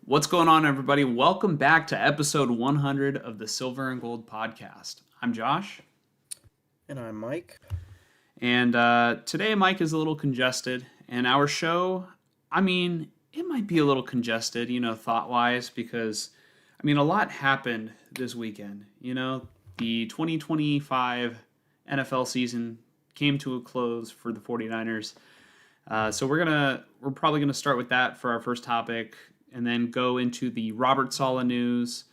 What's going on, everybody? Welcome back to episode 100 of the Silver and Gold podcast. I'm Josh, And I'm Mike. and today Mike is a little congested, and our show, it might be a little congested, thought-wise, because, a lot happened this weekend. The 2025 NFL season came to a close for the 49ers. So we're probably gonna start with that for our first topic, and then go into the Robert Saleh news.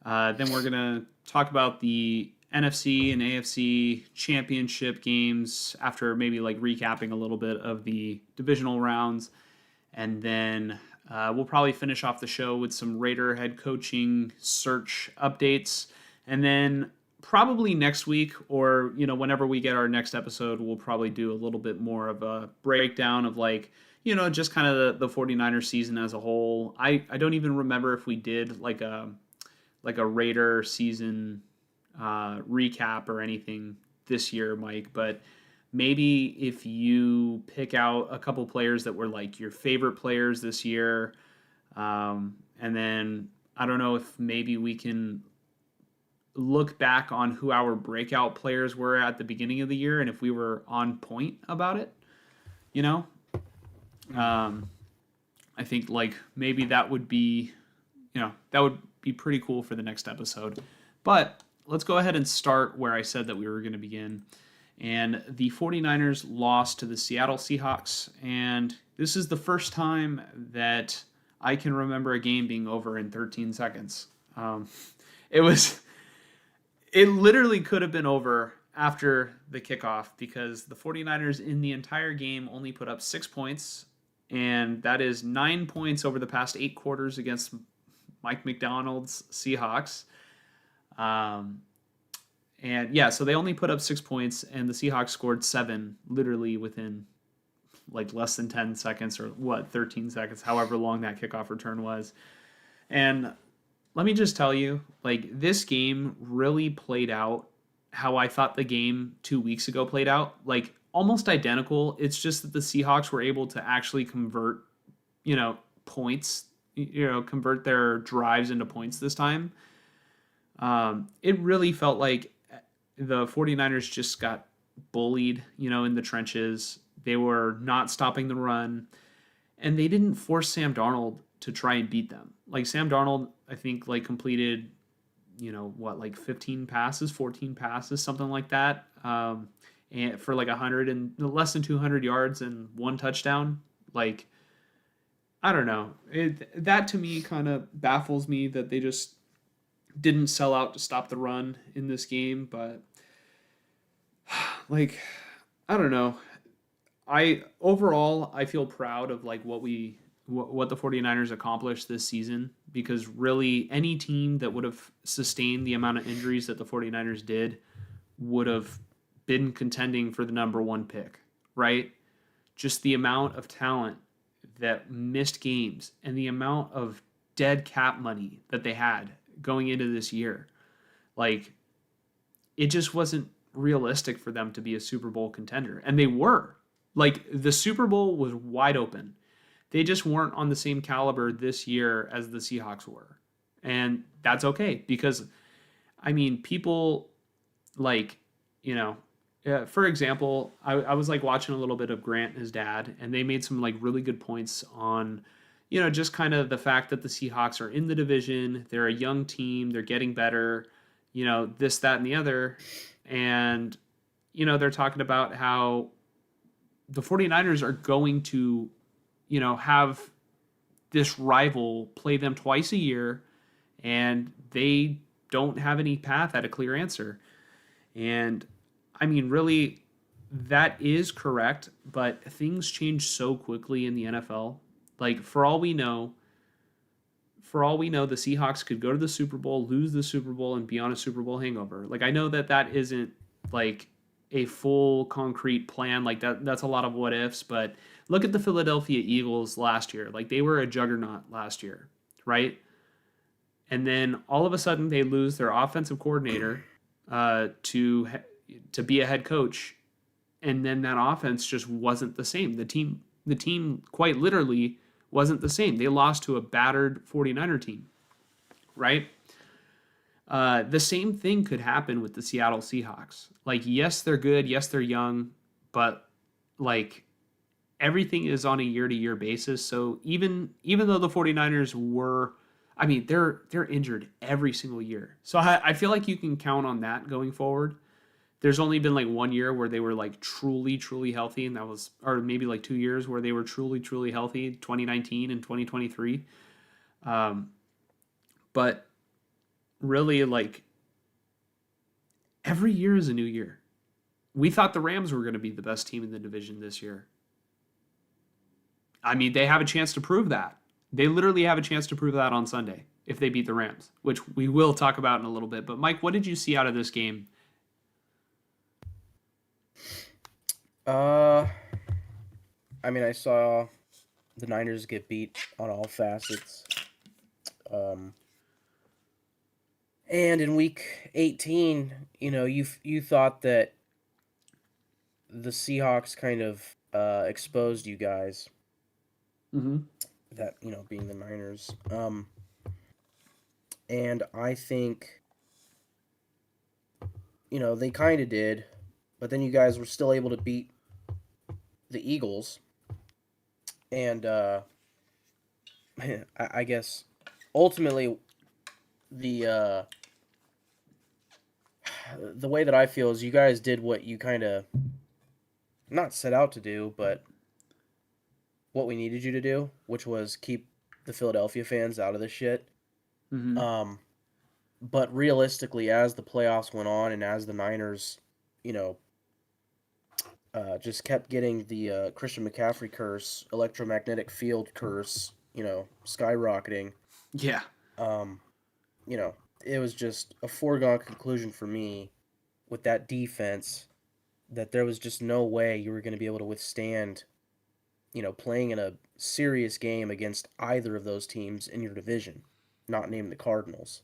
Then we're gonna talk about the NFC and AFC championship games after maybe like recapping a little bit of the divisional rounds, and then we'll probably finish off the show with some Raider head coaching search updates, and then probably next week or whenever we get our next episode, we'll probably do a little bit more of a breakdown of just kind of the 49ers season as a whole. I don't even remember if we did like a Raider season recap or anything this year, Mike, but maybe if you pick out a couple players that were like your favorite players this year, and then I don't know if maybe we can look back on who our breakout players were at the beginning of the year and if we were on point about it, you know? I think like maybe that would be, pretty cool for the next episode. But let's go ahead and start where I said that we were going to begin. And the 49ers lost to the Seattle Seahawks. And this is the first time that I can remember a game being over in 13 seconds. It literally could have been over after the kickoff because the 49ers in the entire game only put up 6 points, and that is 9 points over the past 8 quarters against Mike McDonald's Seahawks. So they only put up 6 points, and the Seahawks scored 7 literally within like less than 10 seconds or 13 seconds, however long that kickoff return was. And let me just tell you, like, this game really played out how I thought the game 2 weeks ago played out. Like, almost identical. It's just that the Seahawks were able to actually convert, points, convert their drives into points this time. It really felt like the 49ers just got bullied, in the trenches. They were not stopping the run, and they didn't force Sam Darnold to try and beat them. Like, Sam Darnold, I think, completed, 15 passes, 14 passes, something like that, and for 100 and less than 200 yards and 1 touchdown. Like, I don't know. That to me kind of baffles me that they just didn't sell out to stop the run in this game. But, I don't know. I feel proud of what the 49ers accomplished this season, because really any team that would have sustained the amount of injuries that the 49ers did would have been contending for the number 1 pick, right? Just the amount of talent that missed games and the amount of dead cap money that they had going into this year. It just wasn't realistic for them to be a Super Bowl contender. And they were. The Super Bowl was wide open. They just weren't on the same caliber this year as the Seahawks were. And that's okay because, people for example, I was watching a little bit of Grant and his dad, and they made some really good points on, just kind of the fact that the Seahawks are in the division. They're a young team. They're getting better, this, that, and the other. And, they're talking about how the 49ers are going to have this rival play them twice a year, and they don't have any path at a clear answer. And really, that is correct, but things change so quickly in the NFL. For all we know, the Seahawks could go to the Super Bowl, lose the Super Bowl, and be on a Super Bowl hangover. I know that isn't a full concrete plan. That's a lot of what ifs, but look at the Philadelphia Eagles last year. They were a juggernaut last year, right? And then all of a sudden they lose their offensive coordinator to be a head coach, and then that offense just wasn't the same. The team quite literally wasn't the same. They lost to a battered 49er team, right? The same thing could happen with the Seattle Seahawks. Like, yes, they're good. Yes, they're young, but like everything is on a year-to-year basis. So even though the 49ers were, I mean, they're injured every single year. So I feel like you can count on that going forward. There's only been like 1 year where they were like truly, truly healthy, and that was, or maybe like 2 years where they were truly, truly healthy, 2019 and 2023. But really, like, every year is a new year. We thought the Rams were going to be the best team in the division this year. I mean, they have a chance to prove that. They literally have a chance to prove that on Sunday if they beat the Rams, which we will talk about in a little bit. But Mike, what did you see out of this game? I mean, I saw the Niners get beat on all facets. And in week 18, you thought that the Seahawks kind of exposed you guys. Mm-hmm. That, being the Niners. And I think, they kind of did, but then you guys were still able to beat the Eagles. And I guess ultimately the way that I feel is you guys did what you kind of not set out to do, but what we needed you to do, which was keep the Philadelphia fans out of this shit. Mm-hmm. But realistically, as the playoffs went on and as the Niners, just kept getting the Christian McCaffrey curse, electromagnetic field curse, skyrocketing. Yeah. Um, it was just a foregone conclusion for me with that defense that there was just no way you were going to be able to withstand, playing in a serious game against either of those teams in your division, not named the Cardinals.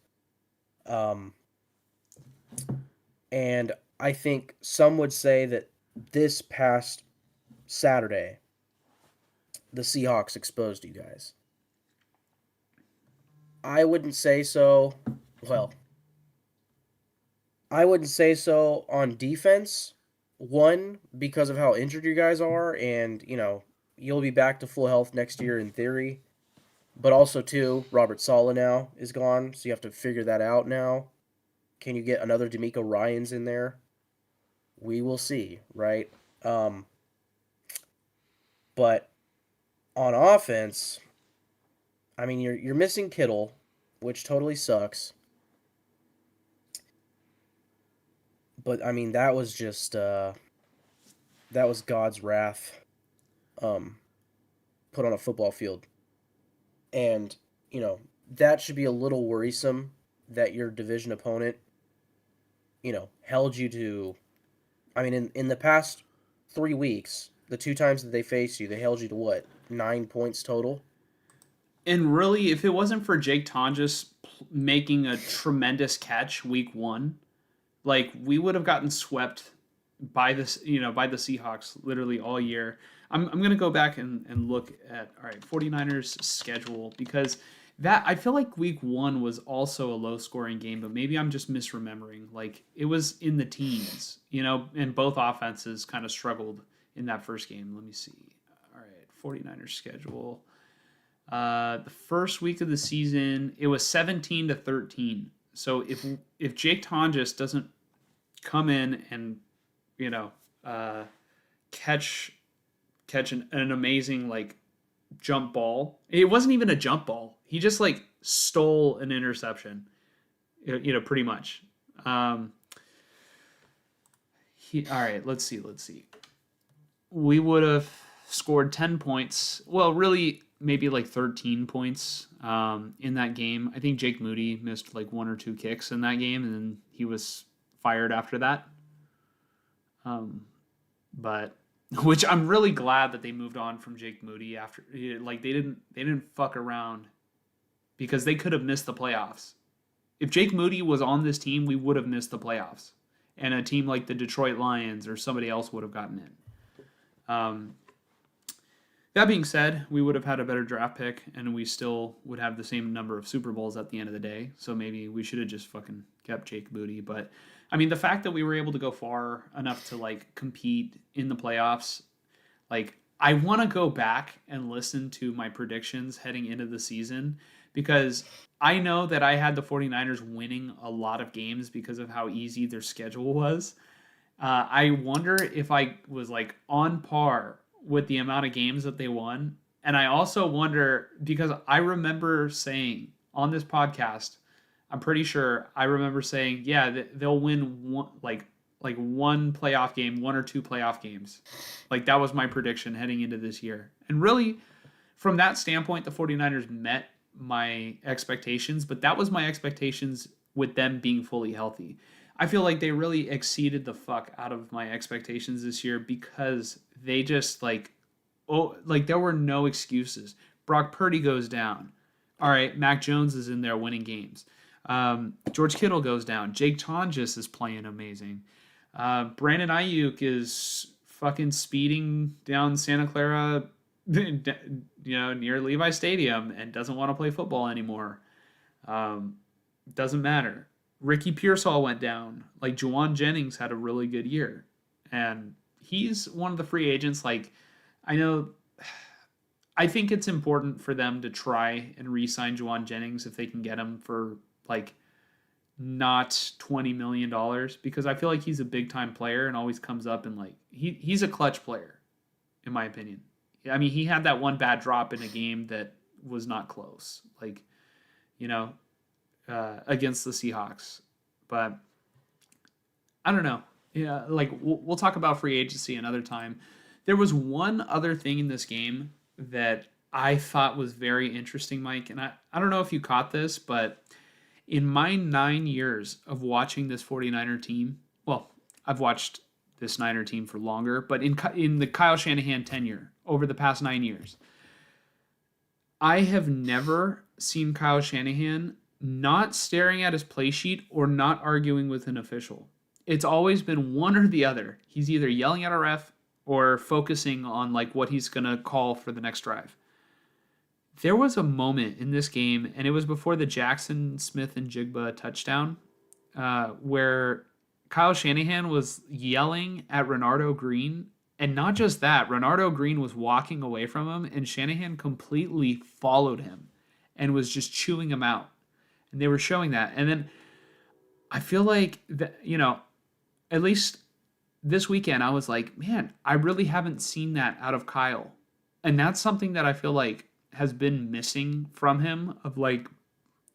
And I think some would say that this past Saturday, the Seahawks exposed you guys. I wouldn't say so. Well, I wouldn't say so on defense. One, because of how injured you guys are, and, you'll be back to full health next year in theory. But also, two, Robert Saleh now is gone, so you have to figure that out now. Can you get another D'Amico Ryans in there? We will see, right? But on offense, I mean, you're missing Kittle, which totally sucks. But I mean, that was just that was God's wrath, um, put on a football field, and that should be a little worrisome that your division opponent, held you to. I mean, in the past 3 weeks, the two times that they faced you, they held you to what, 9 points total. And really, if it wasn't for Jake Tonjes making a tremendous catch week one, like, we would have gotten swept by this, by the Seahawks literally all year. I'm going to go back and look at, all right, 49ers schedule, because that, I feel like week one was also a low scoring game, but maybe I'm just misremembering. Like, it was in the teens, and both offenses kind of struggled in that first game. Let me see. All right, 49ers schedule. The first week of the season, it was 17-13. So if Jake Tonjes doesn't come in and catch an amazing, like, jump ball, it wasn't even a jump ball. He just, like, stole an interception. Pretty much. All right, let's see. We would have scored 10 points. Well, really, maybe like 13 points in that game. I think Jake Moody missed like one or two kicks in that game, and then he was fired after that. But which I'm really glad that they moved on from Jake Moody after, like, they didn't fuck around, because they could have missed the playoffs. If Jake Moody was on this team, we would have missed the playoffs, and a team like the Detroit Lions or somebody else would have gotten in. That being said, we would have had a better draft pick, and we still would have the same number of Super Bowls at the end of the day. So maybe we should have just fucking kept Jake Booty. But I mean, the fact that we were able to go far enough to like compete in the playoffs, like I want to go back and listen to my predictions heading into the season because I know that I had the 49ers winning a lot of games because of how easy their schedule was. I wonder if I was like on par with the amount of games that they won. And I also wonder because I remember saying on this podcast, I'm pretty sure I remember saying, yeah, they'll win one playoff game, one or two playoff games. Like that was my prediction heading into this year. And really, from that standpoint, the 49ers met my expectations, but that was my expectations with them being fully healthy. I feel like they really exceeded the fuck out of my expectations this year because they just like there were no excuses. Brock Purdy goes down. All right, Mac Jones is in there winning games. George Kittle goes down. Jake Tonjes is playing amazing. Brandon Ayuk is fucking speeding down Santa Clara, near Levi Stadium and doesn't want to play football anymore. Doesn't matter. Ricky Pearsall went down. Like Juwan Jennings had a really good year, and he's one of the free agents. Like I know, I think it's important for them to try and re-sign Juwan Jennings if they can get him for like not $20 million because I feel like he's a big time player and always comes up and like he's a clutch player, in my opinion. I mean, he had that one bad drop in a game that was not close, like against the Seahawks. But I don't know. Yeah, like we'll talk about free agency another time. There was one other thing in this game that I thought was very interesting, Mike, and I don't know if you caught this, but in my 9 years of watching this 49er team, well, I've watched this Niner team for longer, but in the Kyle Shanahan tenure over the past 9 years, I have never seen Kyle Shanahan not staring at his play sheet or not arguing with an official. It's always been one or the other. He's either yelling at a ref or focusing on like what he's going to call for the next drive. There was a moment in this game, and it was before the Jackson Smith and Jigba touchdown, where Kyle Shanahan was yelling at Renardo Green. And not just that, Renardo Green was walking away from him, and Shanahan completely followed him and was just chewing him out. And they were showing that. And then I feel like, that, at least this weekend, I was like, man, I really haven't seen that out of Kyle. And that's something that I feel like has been missing from him of like,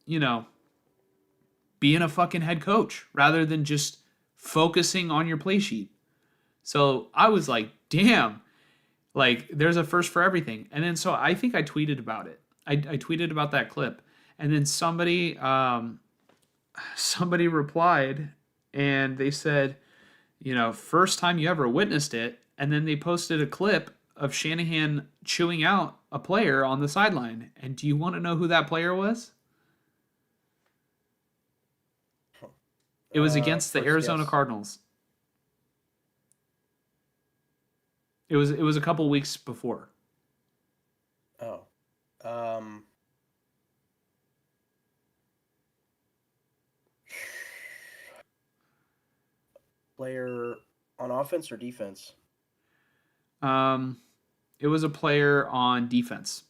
being a fucking head coach rather than just focusing on your play sheet. So I was like, damn, like there's a first for everything. And then so I think I tweeted about it. I tweeted about that clip. And then somebody replied and they said, first time you ever witnessed it. And then they posted a clip of Shanahan chewing out a player on the sideline. And do you want to know who that player was? It was against the Arizona Cardinals. It was a couple weeks before. Oh. Player on offense or defense? It was a player on defense.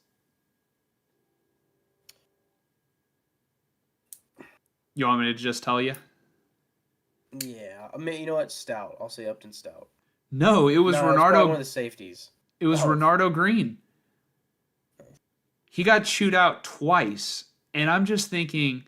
You want me to just tell you? Yeah, I mean, you know what? Stout. I'll say Upton Stout. No, it was Renardo. One of the safeties. It was Renardo Green. He got chewed out twice, and I'm just thinking,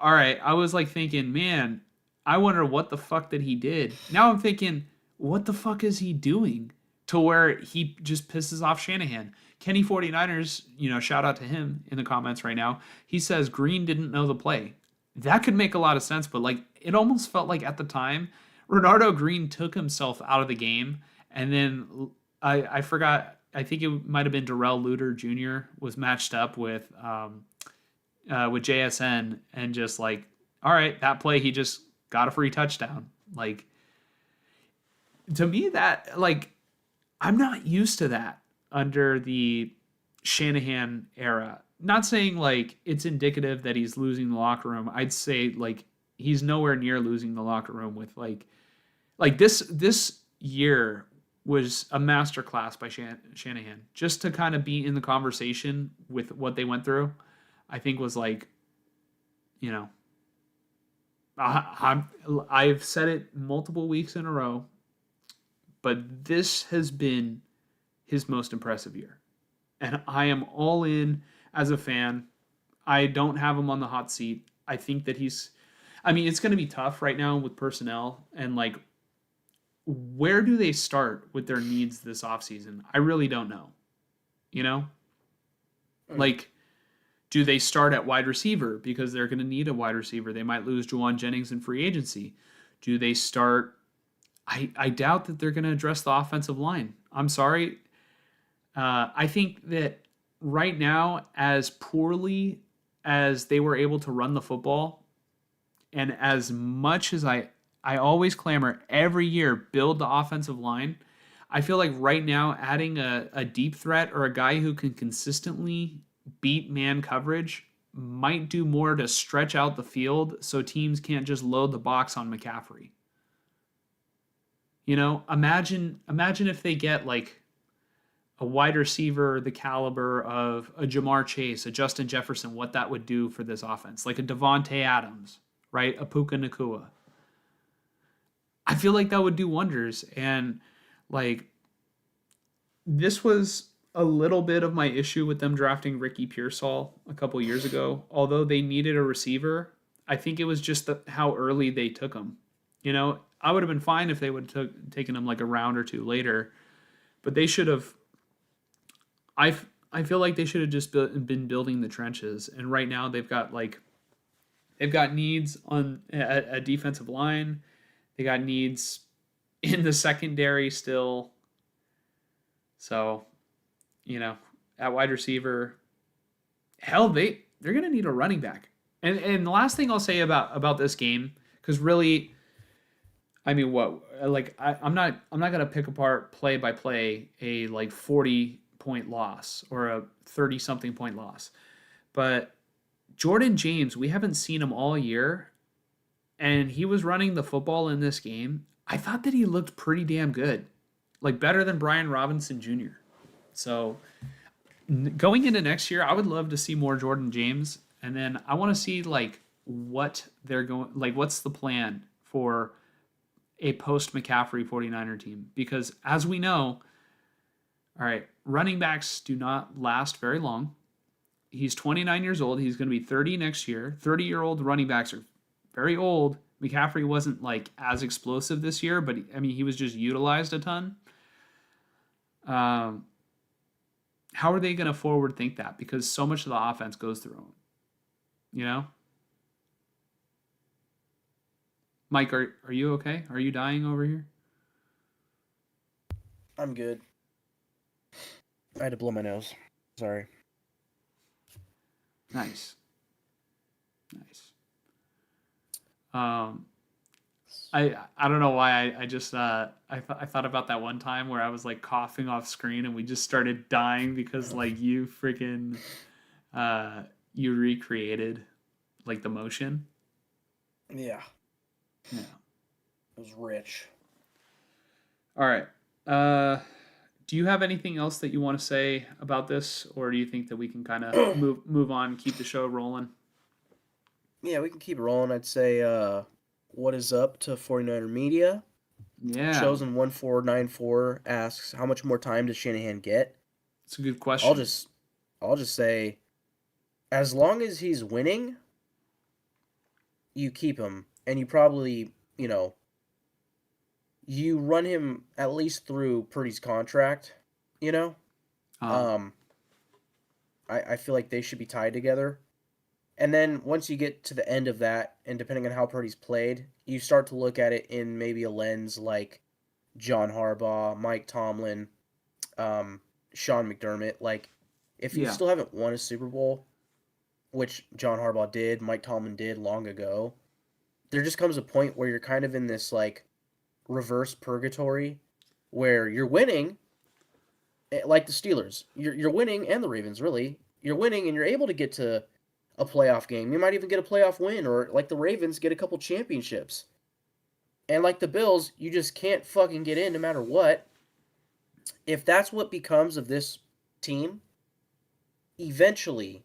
all right. I was like thinking, man, I wonder what the fuck that he did. Now I'm thinking, what the fuck is he doing to where he just pisses off Shanahan? Kenny 49ers, shout out to him in the comments right now. He says Green didn't know the play. That could make a lot of sense, but like it almost felt like at the time, Renardo Green took himself out of the game, and then I forgot. I think it might have been Darrell Luter Jr. was matched up with JSN, and just like, all right, that play he just got a free touchdown. Like to me, that like I'm not used to that. under the Shanahan era. Not saying like it's indicative that he's losing the locker room. I'd say like he's nowhere near losing the locker room with like this year was a masterclass by Shanahan. Just to kind of be in the conversation with what they went through, I think was like, you know, I've said it multiple weeks in a row, but this has been his most impressive year. And I am all in as a fan. I don't have him on the hot seat. I think that I mean, it's going to be tough right now with personnel and like, where do they start with their needs this offseason? I really don't know. You know? Like, do they start at wide receiver because they're going to need a wide receiver? They might lose Juwan Jennings in free agency. Do they start? I doubt that they're going to address the offensive line. I'm sorry. I think that right now, as poorly as they were able to run the football, and as much as I always clamor every year, build the offensive line, I feel like right now adding a deep threat or a guy who can consistently beat man coverage might do more to stretch out the field so teams can't just load the box on McCaffrey. You know, imagine if they get like a wide receiver the caliber of a Jamar Chase, a Justin Jefferson, what that would do for this offense. Like a Devontae Adams, right? A Puka Nacua. I feel like that would do wonders. And like, this was a little bit of my issue with them drafting Ricky Pearsall a couple years ago. Although they needed a receiver, I think it was just how early they took him. You know, I would have been fine if they would have taken him like a round or two later, but they should have. I feel like they should have just been building the trenches, and right now they've got needs on a defensive line. They got needs in the secondary still. So, you know, at wide receiver, hell, they're gonna need a running back. And the last thing I'll say about this game, because really, I mean, what like I'm not gonna pick apart play by play a like 40-point loss or a 30-something point loss, but Jordan James, we haven't seen him all year, and he was running the football in this game. I thought that he looked pretty damn good, like better than Brian Robinson Jr. So going into next year, I would love to see more Jordan James, and then I want to see like what they're going, like what's the plan for a post McCaffrey 49er team, because as we know, all right, running backs do not last very long. He's 29 years old. He's going to be 30 next year. 30-year-old running backs are very old. McCaffrey wasn't like as explosive this year, but I mean, he was just utilized a ton. How are they going to forward think that? Because so much of the offense goes through him. You know? Mike, are you okay? Are you dying over here? I'm good. I had to blow my nose. Sorry. Nice. I don't know why I just I thought about that one time where I was like coughing off screen and we just started dying because like you freaking you recreated like the motion. Yeah. Yeah. It was rich. All right. Do you have anything else that you want to say about this, or do you think that we can kind of move on, keep the show rolling? Yeah, we can keep it rolling. I'd say what is up to 49er Media? Yeah. Chosen1494 asks, how much more time does Shanahan get? It's a good question. I'll just say, as long as he's winning, you keep him, and you probably, you run him at least through Purdy's contract, I feel like they should be tied together. And then once you get to the end of that, and depending on how Purdy's played, you start to look at it in maybe a lens like John Harbaugh, Mike Tomlin, Sean McDermott. Like, if you still haven't won a Super Bowl, which John Harbaugh did, Mike Tomlin did long ago, there just comes a point where you're kind of in this, like, reverse purgatory where you're winning, Like the Steelers, you're winning, and the Ravens, really. You're winning, and you're able to get to a playoff game. You might even get a playoff win, or like the Ravens, get a couple championships. And like the Bills, you just can't fucking get in no matter what. If that's what becomes of this team, eventually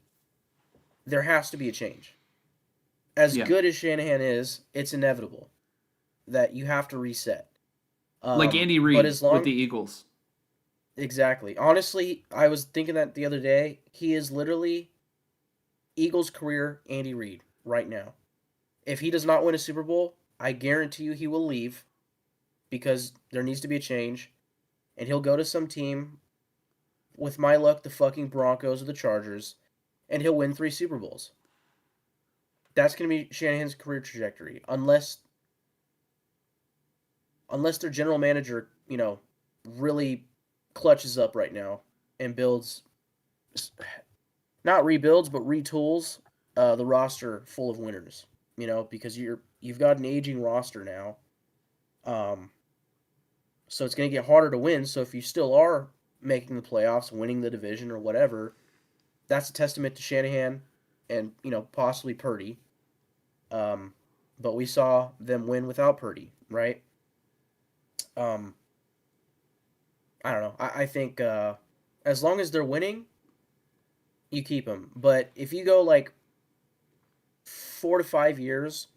there has to be a change. As Yeah. good as Shanahan is, it's inevitable that you have to reset. Like Andy But Reid as with the long Eagles. Exactly. Honestly, I was thinking that the other day. He is literally Eagles career Andy Reid right now. If he does not win a Super Bowl, I guarantee you he will leave because there needs to be a change, and he'll go to some team, with my luck, the fucking Broncos or the Chargers, and he'll win 3 Super Bowls. That's going to be Shanahan's career trajectory, unless their general manager, really clutches up right now and builds, not rebuilds, but retools the roster full of winners. Because you've got an aging roster now, um, so it's going to get harder to win. So if you still are making the playoffs, winning the division or whatever, that's a testament to Shanahan and possibly Purdy. Um, but we saw them win without Purdy, right? Um, I don't know. I think as long as they're winning, you keep them. But if you go like 4 to 5 years,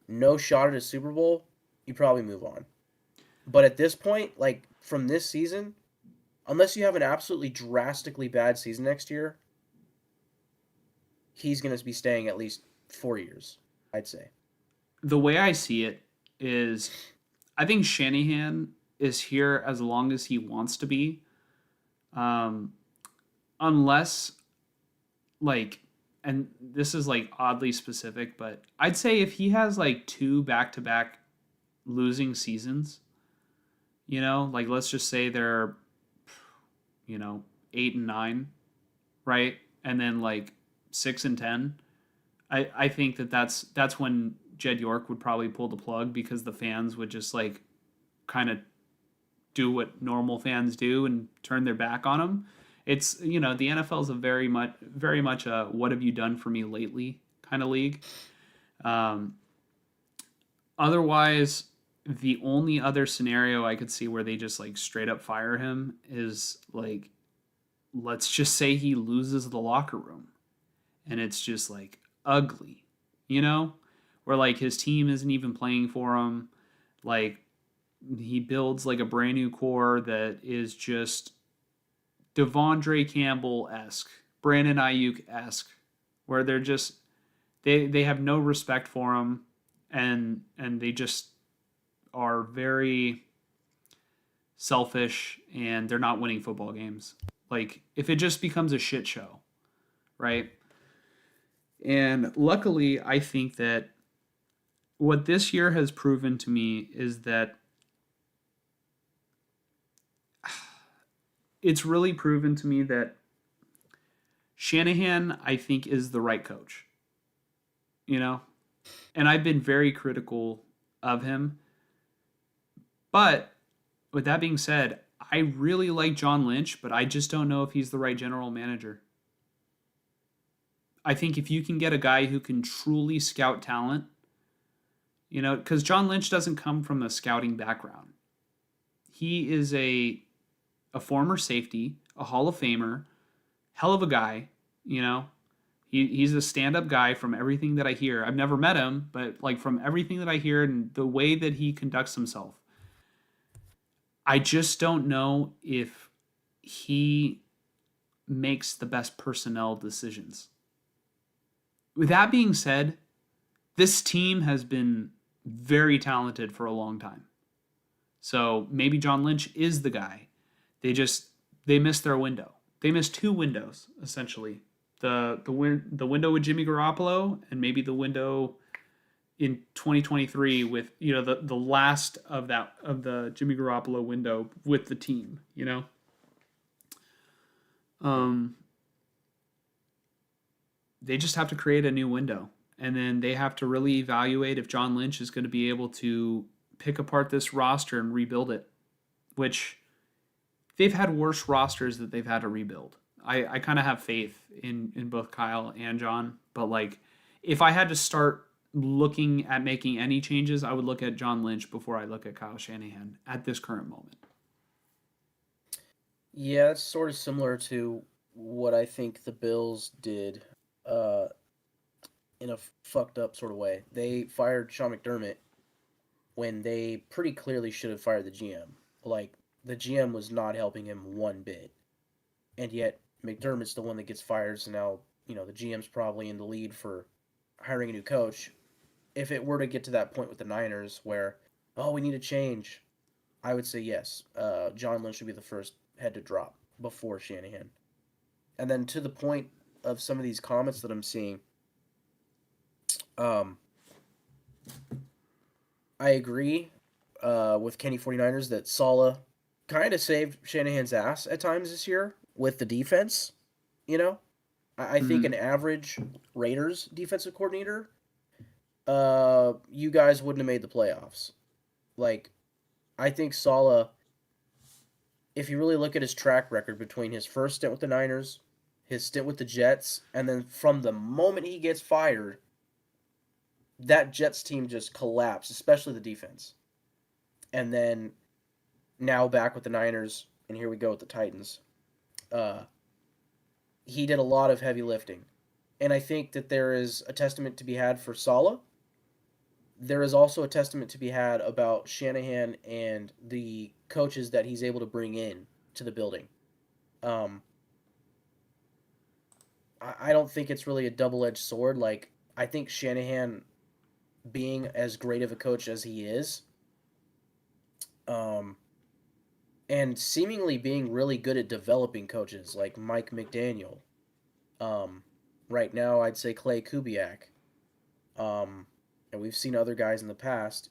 no shot at a Super Bowl, you probably move on. But at this point, like from this season, unless you have an absolutely drastically bad season next year, he's going to be staying at least 4 years, I'd say. The way I see it is I think Shanahan is here as long as he wants to be. Um, unless like and this is like oddly specific, but I'd say if he has like two back-to-back losing seasons, like let's just say they're 8 and 9, right? And then like 6 and 10. I think that's when Jed York would probably pull the plug because the fans would just like kind of do what normal fans do and turn their back on him. It's the NFL is a very much a what have you done for me lately kind of league. Um, Otherwise, the only other scenario I could see where they just like straight up fire him is like let's just say he loses the locker room and it's just like ugly, you know, where like his team isn't even playing for him. Like he builds like a brand new core that is just Devondre Campbell esque, Brandon Ayuk esque, where they're just they have no respect for him, and they just are very selfish and they're not winning football games. Like if it just becomes a shit show, right? And luckily, I think that what this year has proven to me is that it's really proven to me that Shanahan, I think, is the right coach, you know? And I've been very critical of him. But with that being said, I really like John Lynch, but I just don't know if he's the right general manager. I think if you can get a guy who can truly scout talent, because John Lynch doesn't come from a scouting background. He is a former safety, a Hall of Famer, hell of a guy. You know, he's a stand up guy from everything that I hear. I've never met him, but like from everything that I hear and the way that he conducts himself, I just don't know if he makes the best personnel decisions. With that being said, this team has been very talented for a long time. So maybe John Lynch is the guy. They missed their window. They missed two windows essentially. The window with Jimmy Garoppolo and maybe the window in 2023 with the last of the Jimmy Garoppolo window with the team. Um, they just have to create a new window, and then they have to really evaluate if John Lynch is going to be able to pick apart this roster and rebuild it, which they've had worse rosters that they've had to rebuild. I kind of have faith in both Kyle and John, but like if I had to start looking at making any changes, I would look at John Lynch before I look at Kyle Shanahan at this current moment. Yeah, it's sort of similar to what I think the Bills did uh, in a fucked up sort of way. They fired Sean McDermott when they pretty clearly should have fired the GM. Like, the GM was not helping him one bit. And yet, McDermott's the one that gets fired, so now, the GM's probably in the lead for hiring a new coach. If it were to get to that point with the Niners where, oh, we need a change, I would say yes. John Lynch would be the first head to drop before Shanahan. And then to the point of some of these comments that I'm seeing, um, I agree with Kenny 49ers that Saleh kind of saved Shanahan's ass at times this year with the defense. You know, I think Mm-hmm. an average Raiders defensive coordinator, you guys wouldn't have made the playoffs. Like, I think Saleh, if you really look at his track record between his first stint with the Niners, his stint with the Jets, and then from the moment he gets fired, that Jets team just collapsed, especially the defense. And then now back with the Niners, and here we go with the Titans. Uh, he did a lot of heavy lifting. And I think that there is a testament to be had for Saleh. There is also a testament to be had about Shanahan and the coaches that he's able to bring in to the building. Um, I don't think it's really a double edged sword. Like, I think Shanahan, being as great of a coach as he is, um, and seemingly being really good at developing coaches like Mike McDaniel. Um, right now, I'd say Clay Kubiak. And we've seen other guys in the past.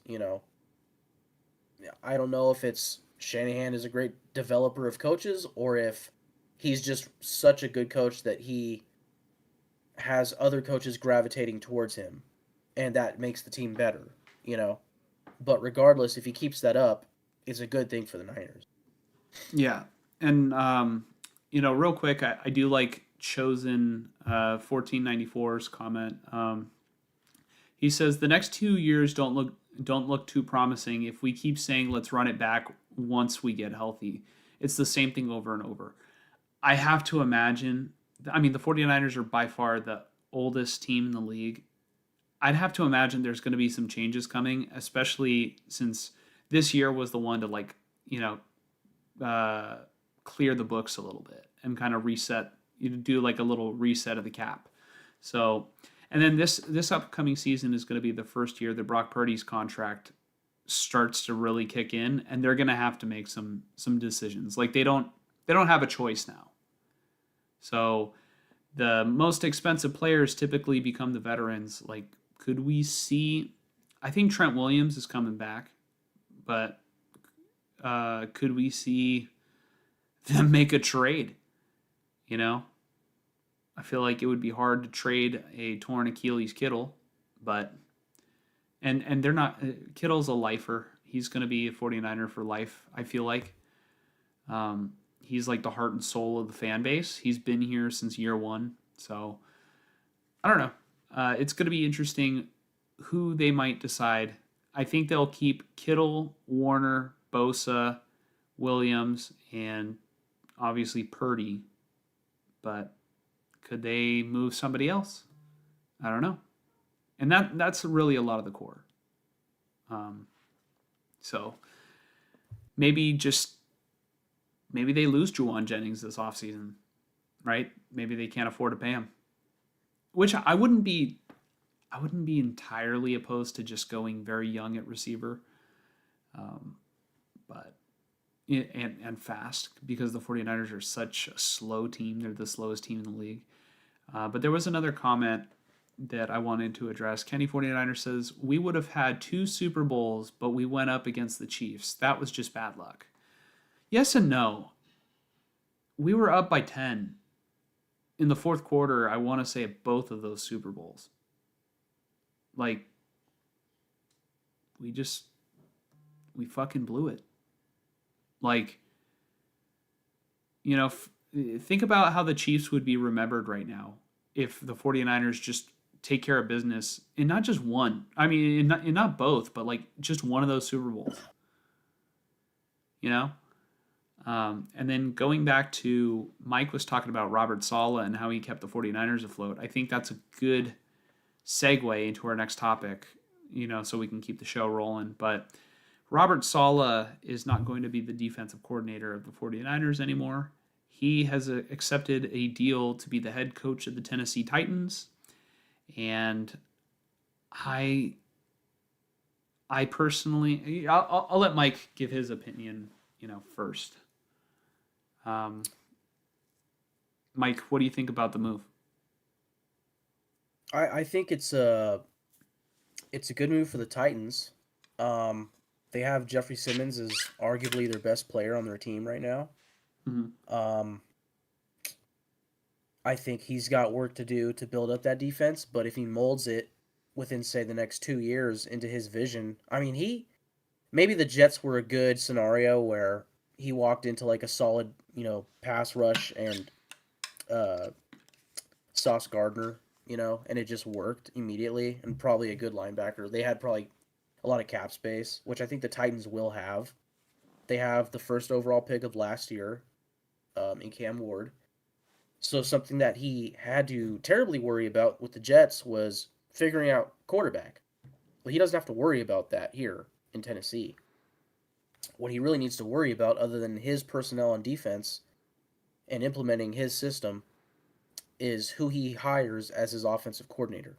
I don't know if it's Shanahan is a great developer of coaches or if he's just such a good coach that he has other coaches gravitating towards him, and that makes the team better. You know, but regardless, if he keeps that up, it's a good thing for the Niners. Yeah, and real quick, I do like chosen 1494's comment. He says the next 2 years don't look too promising if we keep saying let's run it back once we get healthy. It's the same thing over and over. I have to imagine. I mean, the 49ers are by far the oldest team in the league. I'd have to imagine there's going to be some changes coming, especially since this year was the one to you know uh, clear the books a little bit and kind of reset. You do like a little reset of the cap. So, and then this upcoming season is going to be the first year that Brock Purdy's contract starts to really kick in, and they're going to have to make some decisions. Like they don't have a choice now. So the most expensive players typically become the veterans. Like, could we see? I think Trent Williams is coming back, but could we see them make a trade? You know, I feel like it would be hard to trade a torn Achilles Kittle, but and they're not. Kittle's a lifer. He's going to be a 49er for life. I feel like he's like the heart and soul of the fan base. He's been here since year one, so I don't know. It's going to be interesting who they might decide. I think they'll keep Kittle, Warner, Bosa, Williams, and obviously Purdy. But could they move somebody else? I don't know. And that's really a lot of the core. Um, so maybe just maybe they lose Juwan Jennings this offseason, right? Maybe they can't afford to pay him. Which I wouldn't be entirely opposed to just going very young at receiver, um, but and fast because the 49ers are such a slow team. They're the slowest team in the league. But there was another comment that I wanted to address. Kenny 49er says, we would have had 2 Super Bowls, but we went up against the Chiefs. That was just bad luck. Yes and no. We were up by 10 in the fourth quarter, I want to say, at both of those Super Bowls. Like, we fucking blew it. Like, You know, think about how the Chiefs would be remembered right now if the 49ers just take care of business in not just one. I mean, in not both, but like just one of those Super Bowls. You know? And then going back to Mike was talking about Robert Saleh and how he kept the 49ers afloat. I think that's a good segue into our next topic, so we can keep the show rolling. But Robert Saleh is not going to be the defensive coordinator of the 49ers anymore. He has accepted a deal to be the head coach of the Tennessee Titans. And I personally, I'll let Mike give his opinion, first. Mike, what do you think about the move? I think it's a good move for the Titans. They have Jeffrey Simmons as arguably their best player on their team right now. Mm-hmm. I think he's got work to do to build up that defense, but if he molds it within, say, the next 2 years into his vision, I mean, maybe the Jets were a good scenario where he walked into like a solid, pass rush and Sauce Gardner, and it just worked immediately, and probably a good linebacker. They had probably a lot of cap space, which I think the Titans will have. They have the first overall pick of last year in Cam Ward. So something that he had to terribly worry about with the Jets was figuring out quarterback. Well, he doesn't have to worry about that here in Tennessee. What he really needs to worry about, other than his personnel on defense and implementing his system, is who he hires as his offensive coordinator.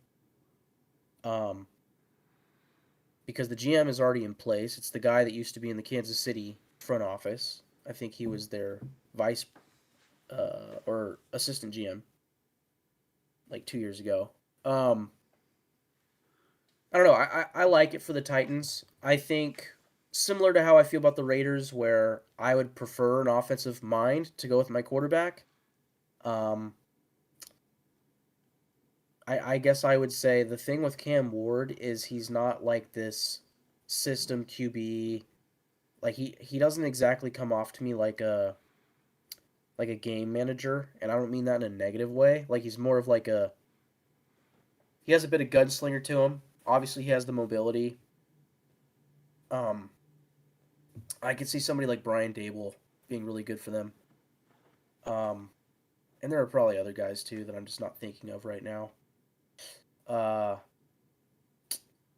Because the GM is already in place. It's the guy that used to be in the Kansas City front office. I think he was their vice or assistant GM like 2 years ago. I don't know. I like it for the Titans. I think similar to how I feel about the Raiders, where I would prefer an offensive mind to go with my quarterback. I guess I would say the thing with Cam Ward is he's not like this system QB. Like he doesn't exactly come off to me like a game manager, and I don't mean that in a negative way. Like he's more of like he has a bit of gunslinger to him. Obviously he has the mobility. I could see somebody like Brian Dable being really good for them. And there are probably other guys too that I'm just not thinking of right now.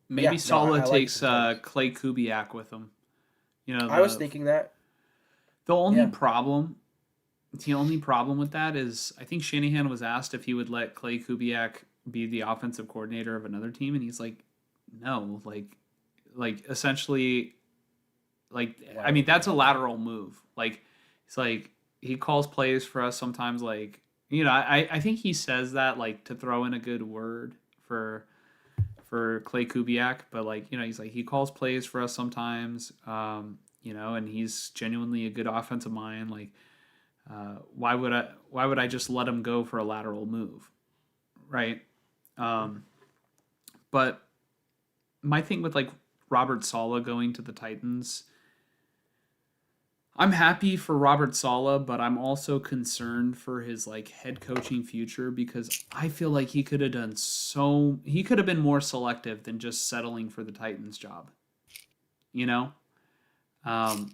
Maybe Yeah, no, Saleh I like it takes for the Titans. Clay Kubiak with him. You know I was the thinking that. the only Yeah. problem the only problem with that is I think Shanahan was asked if he would let Clay Kubiak be the offensive coordinator of another team, and he's like, no, like essentially, like Why I mean would you that's a do that? lateral move. Like it's like he calls plays for us sometimes. Like I think he says that like to throw in a good word for Clay Kubiak, but like he's like he calls plays for us sometimes. And he's genuinely a good offensive mind. Like why would I just let him go for a lateral move, right? Um, but my thing with like Robert Saleh going to the Titans, I'm happy for Robert Saleh, but I'm also concerned for his like head coaching future because I feel like he could have been more selective than just settling for the Titans job. You know, um,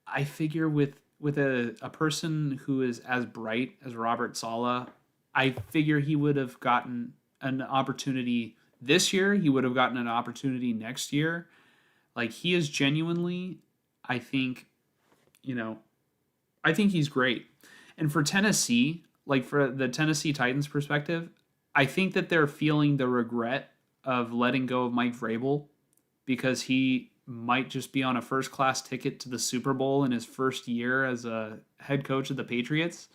I figure with a person who is as bright as Robert Saleh, I figure he would have gotten an opportunity this year. He would have gotten an opportunity next year. Like he is genuinely, I think, you know, I think he's great. And for Tennessee, like for the Tennessee Titans perspective, I think that they're feeling the regret of letting go of Mike Vrabel because he might just be on a first class ticket to the Super Bowl in his first year as a head coach of the Patriots.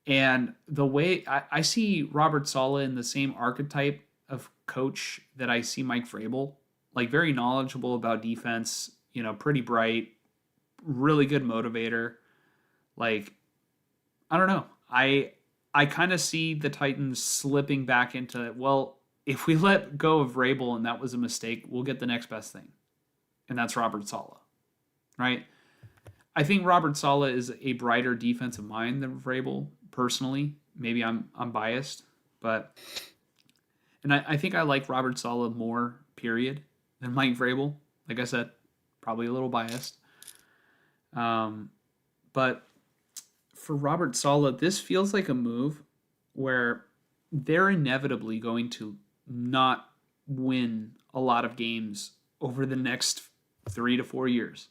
And the way I see Robert Saleh in the same archetype of coach that I see Mike Vrabel, like very knowledgeable about defense, pretty bright, really good motivator. Like I don't know. I kind of see the Titans slipping back into, well, if we let go of Vrabel and that was a mistake, we'll get the next best thing, and that's Robert Saleh, right? I think Robert Saleh is a brighter defensive mind than Vrabel personally. Maybe I'm biased, but and I think I like Robert Saleh more, period, than Mike Vrabel. Like I said, probably a little biased. Um, but for Robert Saleh, this feels like a move where they're inevitably going to not win a lot of games over the next 3 to 4 years.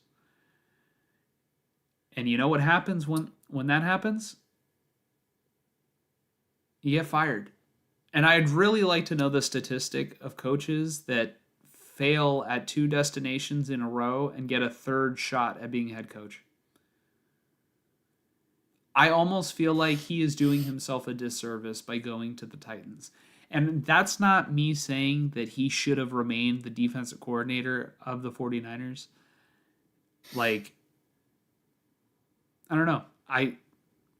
And you know what happens when that happens? You get fired. And I'd really like to know the statistic of coaches that fail at two destinations in a row and get a third shot at being head coach. I almost feel like he is doing himself a disservice by going to the Titans. And that's not me saying that he should have remained the defensive coordinator of the 49ers. Like, I don't know.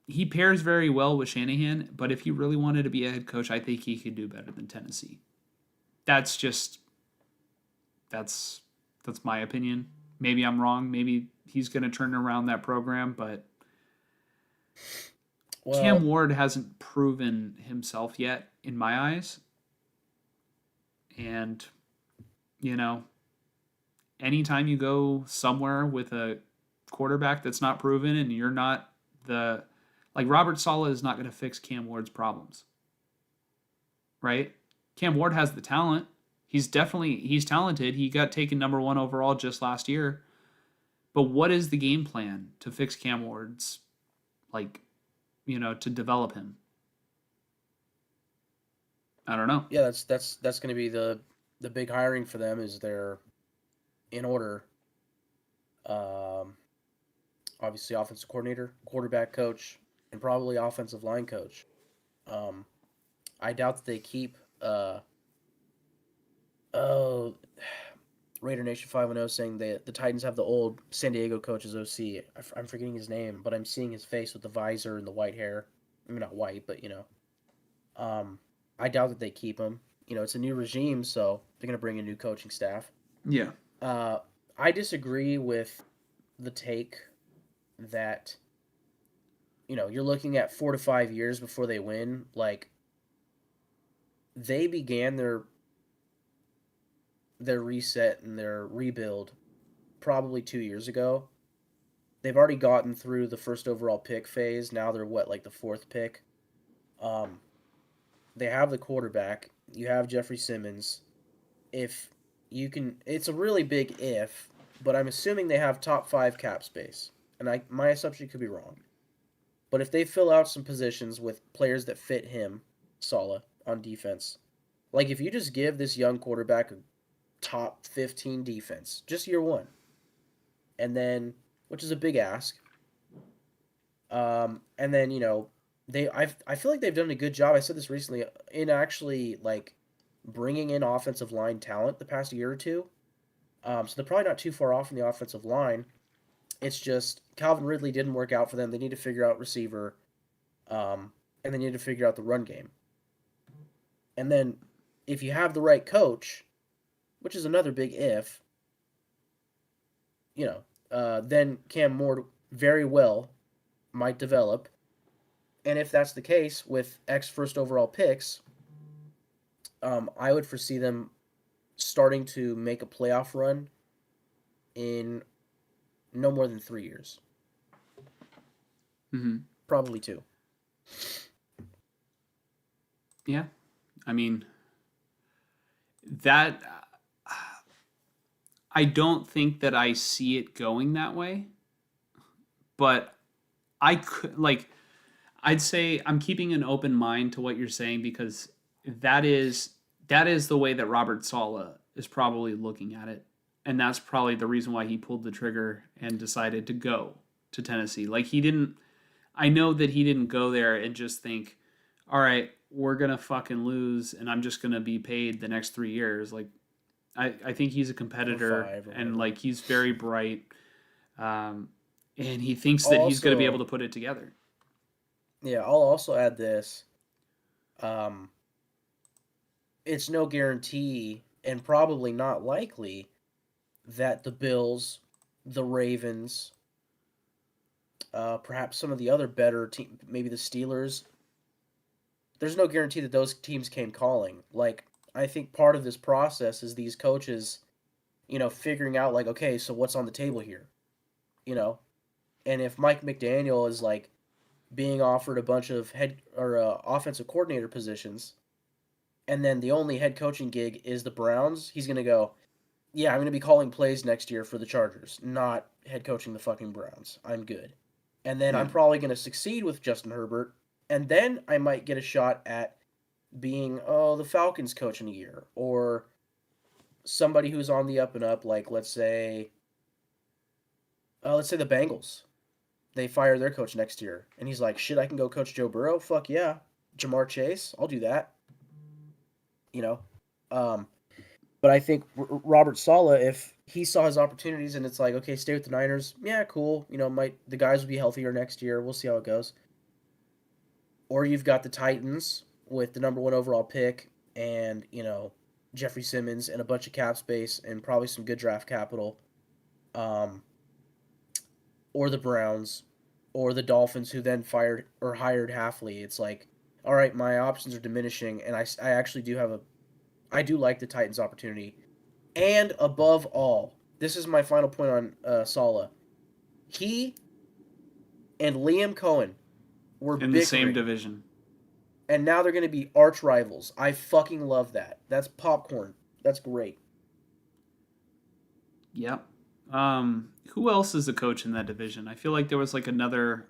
He pairs very well with Shanahan, but if he really wanted to be a head coach, I think he could do better than Tennessee. That's just that's my opinion. Maybe I'm wrong. Maybe he's going to turn around that program, but Cam Well, Ward hasn't proven himself yet in my eyes. And you know, anytime you go somewhere with a quarterback that's not proven and you're not the like Robert Saleh is not going to fix Cam Ward's problems, right? Cam Ward has the talent. He's talented. He got taken number 1 overall just last year. But what is the game plan to fix Cam Ward's like, to develop him? I don't know. yeah, that's going to be the big hiring for them is their in order. Um, Obviously, offensive coordinator, quarterback coach, and probably offensive line coach. Um, I doubt that they keep. Oh, Raider Nation 510 saying that the Titans have the old San Diego coach as OC. I'm forgetting his name, but I'm seeing his face with the visor and the white hair. I mean, not white, but Um, I doubt that they keep him. It's a new regime, so they're going to bring a new coaching staff. Yeah. Uh, I disagree with the take that you're looking at 4 to 5 years before they win. Like they began their reset and their rebuild probably 2 years ago. They've already gotten through the first overall pick phase. Now they're what, like the fourth pick. Um, they have the quarterback. You have Jeffrey Simmons. If you can, it's a really big if, but I'm assuming they have top 5 cap space, and my assumption could be wrong. But if they fill out some positions with players that fit him, Saleh, on defense, like if you just give this young quarterback a top 15 defense, just year one, and then, which is a big ask, and then, I feel like they've done a good job. I said this recently in actually like bringing in offensive line talent the past year or two. So they're probably not too far off from the offensive line. It's just Calvin Ridley didn't work out for them. They need to figure out receiver, and they need to figure out the run game. And then if you have the right coach, which is another big if, then Cam Ward very well might develop. And if that's the case with X first overall picks, I would foresee them starting to make a playoff run in no more than 3 years. Mm-hmm. Probably 2. Yeah. I mean, that I don't think that I see it going that way, but I could like I'd say I'm keeping an open mind to what you're saying because that is the way that Robert Saleh is probably looking at it, and that's probably the reason why he pulled the trigger and decided to go to Tennessee. Like he didn't. I know that he didn't go there and just think, all right, we're gonna fucking lose, and I'm just gonna be paid the next 3 years. Like I think he's a competitor and whatever. like he's very bright, um, and he thinks that he's gonna be able Also, to put it together. yeah, I'll also add this. Um, it's no guarantee and probably not likely that the Bills, the Ravens, perhaps some of the other better team, maybe the Steelers. There's no guarantee that those teams came calling. Like, I think part of this process is these coaches, figuring out like, okay, so what's on the table here, you know? And if Mike McDaniel is like being offered a bunch of head or offensive coordinator positions, and then the only head coaching gig is the Browns, he's gonna go, yeah, I'm gonna be calling plays next year for the Chargers, not head coaching the fucking Browns. I'm good. And then I'm Yeah. probably gonna succeed with Justin Herbert, and then I might get a shot at being the Falcons coach in a year, or somebody who's on the up and up, like let's say the Bengals. They fire their coach next year, and he's like, shit, I can go coach Joe Burrow. Fuck yeah, Jamar Chase, I'll do that. You know, um, but I think Robert Saleh, if he saw his opportunities and it's like, okay, stay with the Niners, yeah, cool. Might the guys will be healthier next year. We'll see how it goes. Or you've got the Titans with the number one overall pick and, Jeffrey Simmons and a bunch of cap space and probably some good draft capital. Um, or the Browns or the Dolphins who then fired or hired Halfley. It's like, all right, my options are diminishing, and I actually I do like the Titans' opportunity. And above all, this is my final point on Saleh. He and Liam Cohen were In the same bickering, division. and now they're going to be arch rivals. I fucking love that. That's popcorn. That's great. Yep. Who else is a coach in that division? I feel like there was like another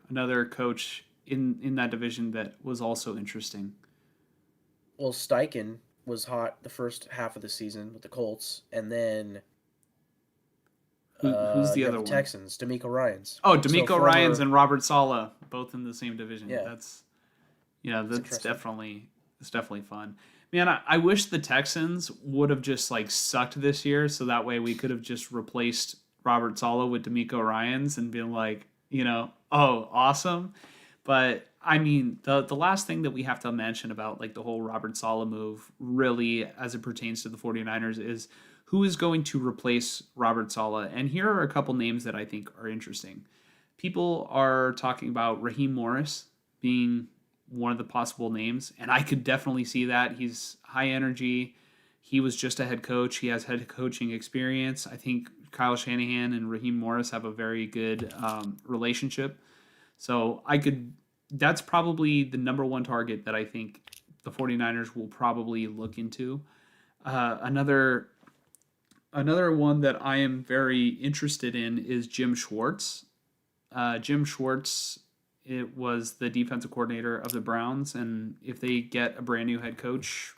coach in that division that was also interesting. Well, Steichen was hot the first half of the season with the Colts, and then Who's the you have other the one? Texans, D'Amico Ryans. Oh, So D'Amico Ryans former, and Robert Saleh, both in the same division. yeah, That's yeah, it's that's interesting. definitely fun. Man, I wish the Texans would have just like sucked this year, so that way we could have just replaced Robert Saleh with D'Amico Ryans and been like, oh, awesome. But I mean, the last thing that we have to mention about like the whole Robert Saleh move, really, as it pertains to the 49ers, is who is going to replace Robert Saleh. And here are a couple names that I think are interesting. People are talking about Raheem Morris being one of the possible names, and I could definitely see that. He's high energy. He was just a head coach. He has head coaching experience. I think Kyle Shanahan and Raheem Morris have a very good relationship. So I could. That's probably the number one target that I think the 49ers will probably look into. Another one that I am very interested in is Jim Schwartz. Jim Schwartz, it was the defensive coordinator of the Browns, and if they get a brand new head coach,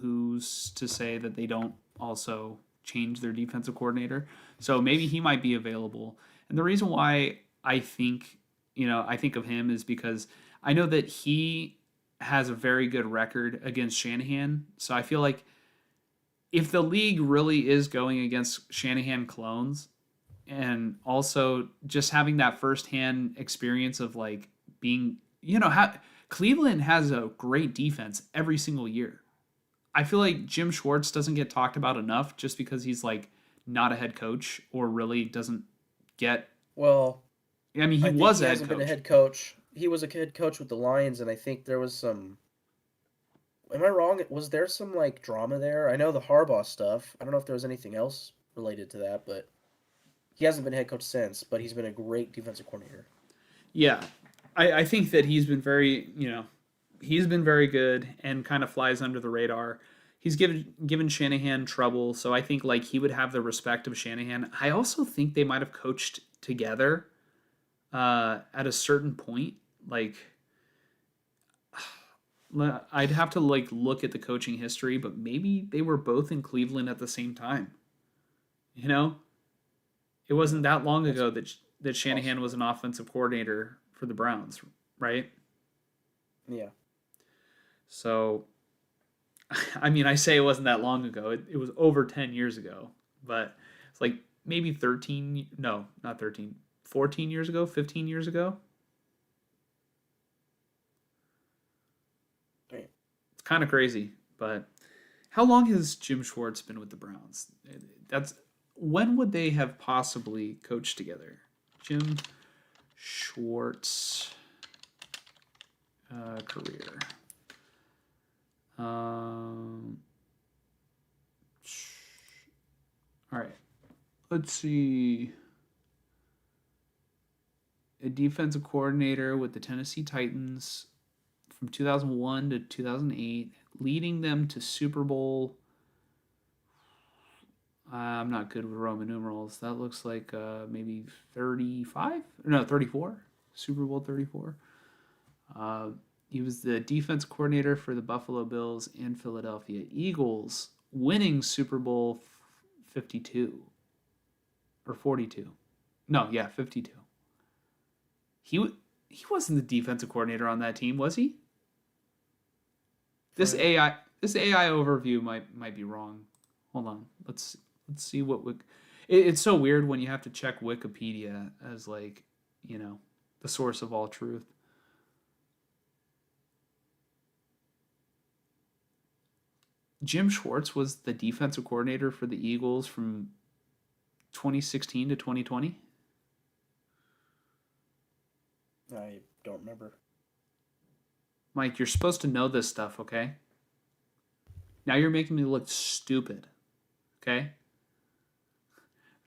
who's to say that they don't also change their defensive coordinator? So maybe he might be available. And the reason why I think of him is because I know that he has a very good record against Shanahan. So I feel like if the league really is going against Shanahan clones, and also just having that firsthand experience of like being, Cleveland has a great defense every single year. I feel like Jim Schwartz doesn't get talked about enough just because he's like not a head coach or really doesn't get. Well, I mean, he I think was he a head hasn't been a coach. head coach. He was a head coach with the Lions, and I think there was some. Am I wrong? Was there some like drama there? I know the Harbaugh stuff. I don't know if there was anything else related to that, but he hasn't been head coach since. But he's been a great defensive coordinator. Yeah, I think that he's been very good and kind of flies under the radar. He's given Shanahan trouble, so I think like he would have the respect of Shanahan. I also think they might have coached together at a certain point. Like I'd have to like look at the coaching history, but maybe they were both in Cleveland at the same time. You know, it wasn't that long That's ago that Shanahan was possible. an offensive coordinator for the Browns, right? Yeah. So, I mean, I say it wasn't that long ago. It was over 10 years ago, but it's like maybe 13, no, not 13, 14 years ago, 15 years ago. Damn. It's kind of crazy, but how long has Jim Schwartz been with the Browns? That's when would they have possibly coached together? Jim Schwartz career. All right. Let's see. A defensive coordinator with the Tennessee Titans from 2001 to 2008, leading them to Super Bowl. I'm not good with Roman numerals. That looks like maybe 35? No, 34. Super Bowl 34. He was the defense coordinator for the Buffalo Bills and Philadelphia Eagles, winning Super Bowl 52 or 42. No, yeah, 52. He wasn't the defensive coordinator on that team, was he? This AI overview might be wrong. Hold on. Let's see what it's so weird when you have to check Wikipedia as like, the source of all truth. Jim Schwartz was the defensive coordinator for the Eagles from 2016 to 2020. I don't remember. Mike, you're supposed to know this stuff, okay? Now you're making me look stupid, okay?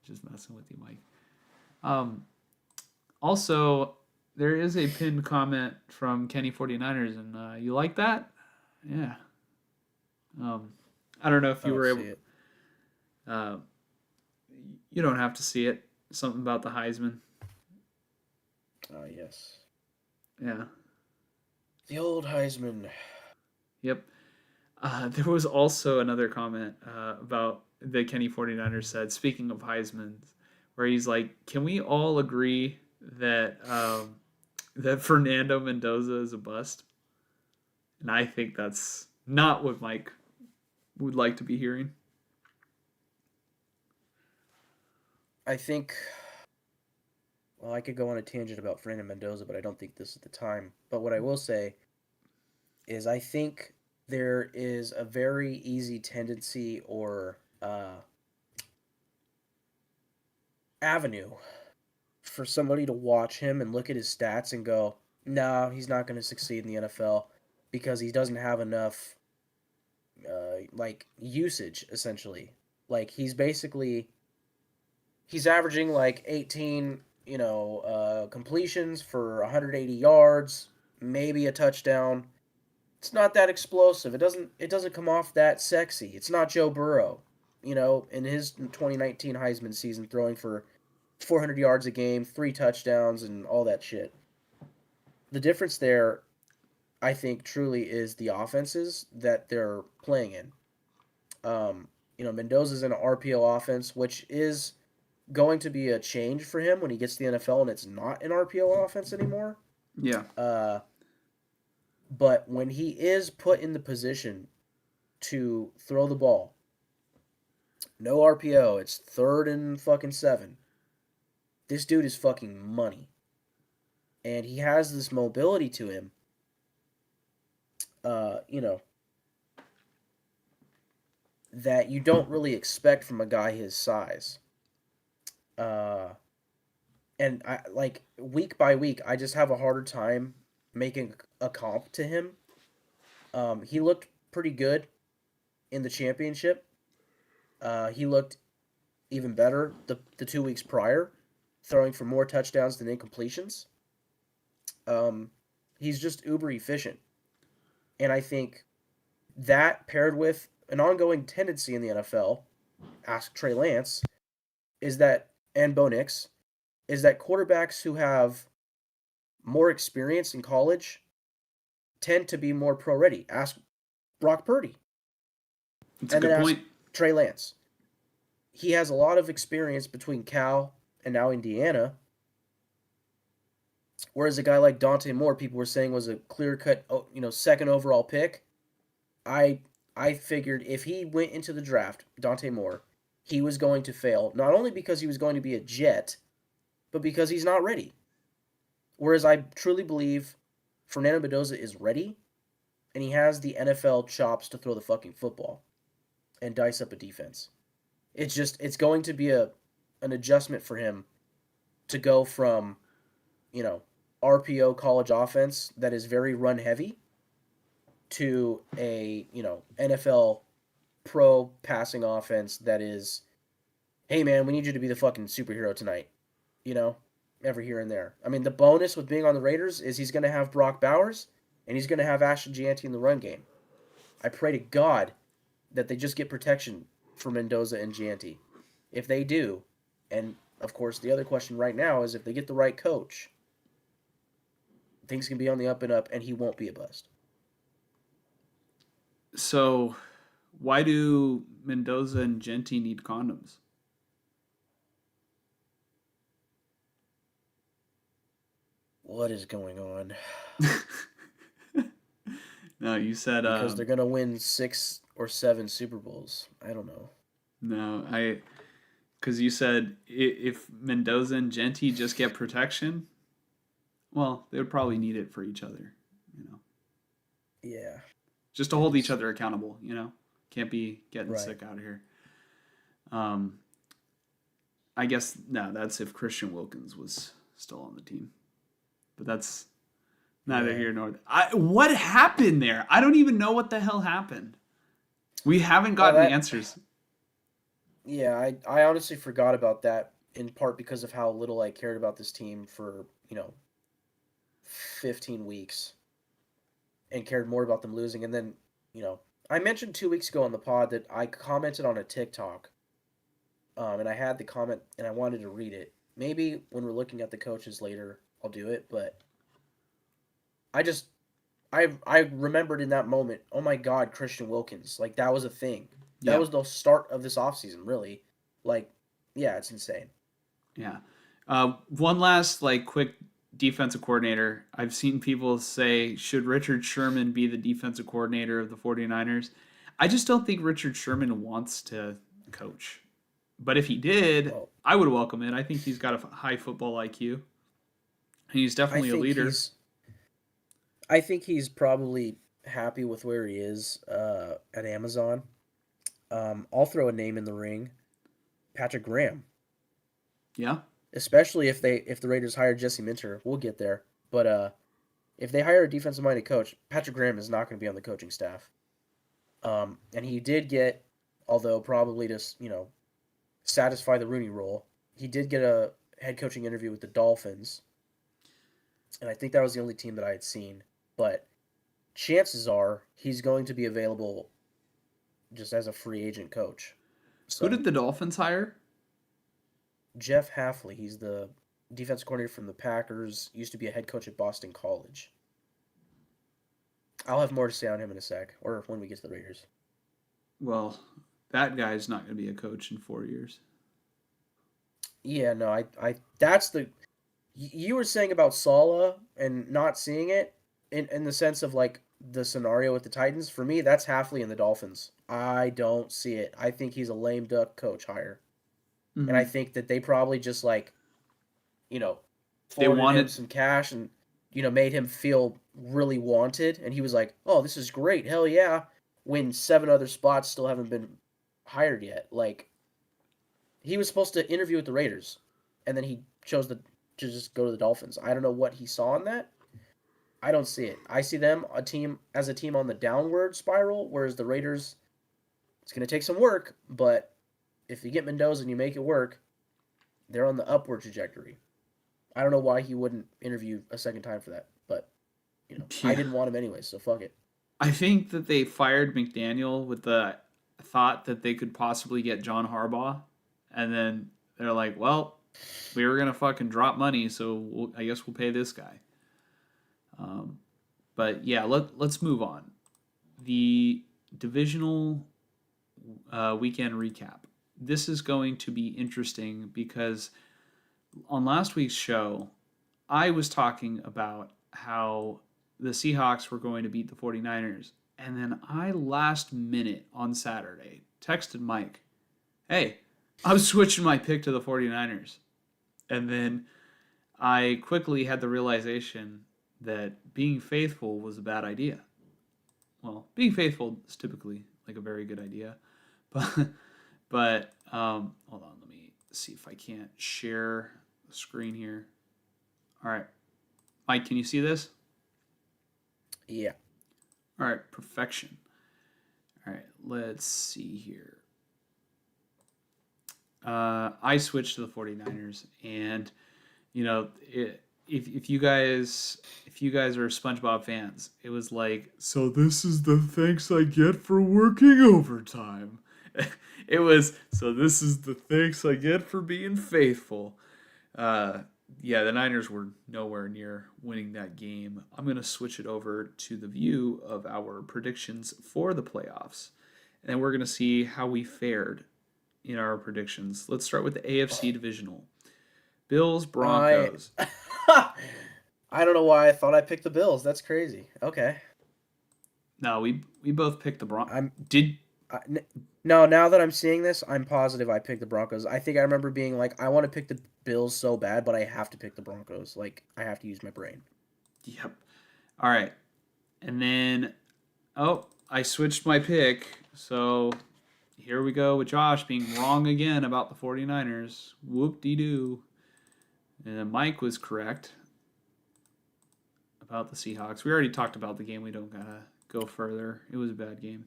Just messing with you, Mike. Also, there is a pinned comment from Kenny 49ers, and you like that? Yeah. I don't know if you were able. You don't have to see it. Something about the Heisman. Oh, yes. Yeah. The old Heisman. Yep. There was also another comment about the Kenny 49ers said, speaking of Heisman's, where he's like, can we all agree that that Fernando Mendoza is a bust? And I think that's not what Mike would like to be hearing. I think, well, I could go on a tangent about Fernando Mendoza, but I don't think this is the time. But what I will say is I think there is a very easy tendency or avenue for somebody to watch him and look at his stats and go, no, he's not going to succeed in the NFL because he doesn't have enough usage, essentially. Like he's averaging like 18 completions for 180 yards, maybe a touchdown. It's not that explosive. It doesn't come off that sexy. It's not Joe Burrow, in his 2019 Heisman season throwing for 400 yards a game, 3 touchdowns and all that shit. The difference there, I think, truly is the offenses that they're playing in. Mendoza's in an RPO offense, which is going to be a change for him when he gets to the NFL and it's not an RPO offense anymore. Yeah. But when he is put in the position to throw the ball, no RPO, it's 3rd and fucking 7. This dude is fucking money. And he has this mobility to him. That you don't really expect from a guy his size. And I week by week, I just have a harder time making a comp to him. He looked pretty good in the championship. He looked even better the 2 weeks prior, throwing for more touchdowns than incompletions. He's just uber efficient. And I think that paired with an ongoing tendency in the NFL, ask Trey Lance, and Bo Nix, is that quarterbacks who have more experience in college tend to be more pro ready. Ask Brock Purdy. That's a good point. Ask Trey Lance. He has a lot of experience between Cal and now Indiana. Whereas a guy like Dante Moore, people were saying was a clear-cut, 2nd overall pick. I figured if he went into the draft, Dante Moore, he was going to fail, not only because he was going to be a Jet, but because he's not ready. Whereas I truly believe Fernando Mendoza is ready, and he has the NFL chops to throw the fucking football and dice up a defense. It's going to be an adjustment for him to go from you know, RPO college offense that is very run heavy to a, NFL pro passing offense that is, hey man, we need you to be the fucking superhero tonight, you know, every here and there. I mean, the bonus with being on the Raiders is he's going to have Brock Bowers and he's going to have Ashton Gianti in the run game. I pray to God that they just get protection for Mendoza and Gianti. If they do, and of course the other question right now is if they get the right coach, things can be on the up and up and he won't be a bust. So, why do Mendoza and Genti need condoms? What is going on? No, you said Because they're going to win 6 or 7 Super Bowls. I don't know. no. Because you said if Mendoza and Genti just get protection, well, they would probably need it for each other, you know, Yeah. just to hold each other accountable. You know, can't be getting Right. sick out of here. Um, I guess no, that's if Christian Wilkins was still on the team, but that's neither Yeah. here nor there. What happened there? I don't even know what the hell happened. We haven't Well, gotten that answers. yeah, I honestly forgot about that in part because of how little I cared about this team for, 15 weeks and cared more about them losing. And then, I mentioned 2 weeks ago on the pod that I commented on a TikTok, and I had the comment and I wanted to read it. Maybe when we're looking at the coaches later, I'll do it. But I just, I remembered in that moment, oh my God, Christian Wilkins. Like, that was a thing. That Yeah, was the start of this offseason, really. Like, yeah, it's insane. yeah. One last like quick defensive coordinator. I've seen people say, should Richard Sherman be the defensive coordinator of the 49ers? I just don't think Richard Sherman wants to coach. But if he did, Well, I would welcome it. I think he's got a high football IQ. And he's I definitely a think leader. he's I think he's probably happy with where he is at Amazon. I'll throw a name in the ring, Patrick Graham. Yeah. Especially if the Raiders hire Jesse Minter, we'll get there. But if they hire a defensive minded coach, Patrick Graham is not going to be on the coaching staff. And he did get, although probably to satisfy the Rooney rule, he did get a head coaching interview with the Dolphins, and I think that was the only team that I had seen. But chances are he's going to be available just as a free agent coach. Who So did the Dolphins hire? Jeff Hafley, he's the defensive coordinator from the Packers, used to be a head coach at Boston College. I'll have more to say on him in a sec, or when we get to the Raiders. Well, that guy's not going to be a coach in 4 years. Yeah, no, that's the you were saying about Saleh and not seeing it in the sense of like the scenario with the Titans. For me, that's Hafley and the Dolphins. I don't see it. I think he's a lame duck coach hire, and I Mm-hmm. think that they probably just like you know They forwarded him wanted. some cash and made him feel really wanted, and he was like, "Oh, this is great, hell yeah!" When 7 other spots still haven't been hired yet, like he was supposed to interview with the Raiders, and then he chose to just go to the Dolphins. I don't know what he saw in that. I don't see it. I see them a team on the downward spiral, whereas the Raiders, it's going to take some work, but if you get Mendoza and you make it work, they're on the upward trajectory. I don't know why he wouldn't interview a second time for that, but I Yeah. didn't want him anyway, so fuck it. I think that they fired McDaniel with the thought that they could possibly get John Harbaugh. And then they're like, well, we were going to fucking drop money, so I guess we'll pay this guy. Um, but yeah, let's move on. The divisional weekend recap. This is going to be interesting because on last week's show, I was talking about how the Seahawks were going to beat the 49ers. And then I last minute on Saturday texted Mike, hey, I'm switching my pick to the 49ers. And then I quickly had the realization that being faithful was a bad idea. Well, being faithful is typically like a very good idea. But hold on, let me see if I can't share the screen here. All right. Mike, can you see this? Yeah. All right, perfection. All right, let's see here. I switched to the 49ers, and you know, if you guys are SpongeBob fans, it was like, so this is the thanks I get for working overtime. It was, so this is the thanks I get for being faithful. Uh, yeah, the Niners were nowhere near winning that game. I'm going to switch it over to the view of our predictions for the playoffs. And we're going to see how we fared in our predictions. Let's start with the AFC Divisional. Bills, I Broncos. I don't know why I thought I picked the Bills. That's crazy. Okay. No, we both picked the Broncos. I'm Did I, n- no, now that I'm seeing this, I'm positive I picked the Broncos. I think I remember being like, I want to pick the Bills so bad, but I have to pick the Broncos. Like, I have to use my brain. Yep. All right. And then I switched my pick. So here we go with Josh being wrong again about the 49ers. Whoop de doo. And Mike was correct about the Seahawks. We already talked about the game. We don't gotta go further. It was a bad game.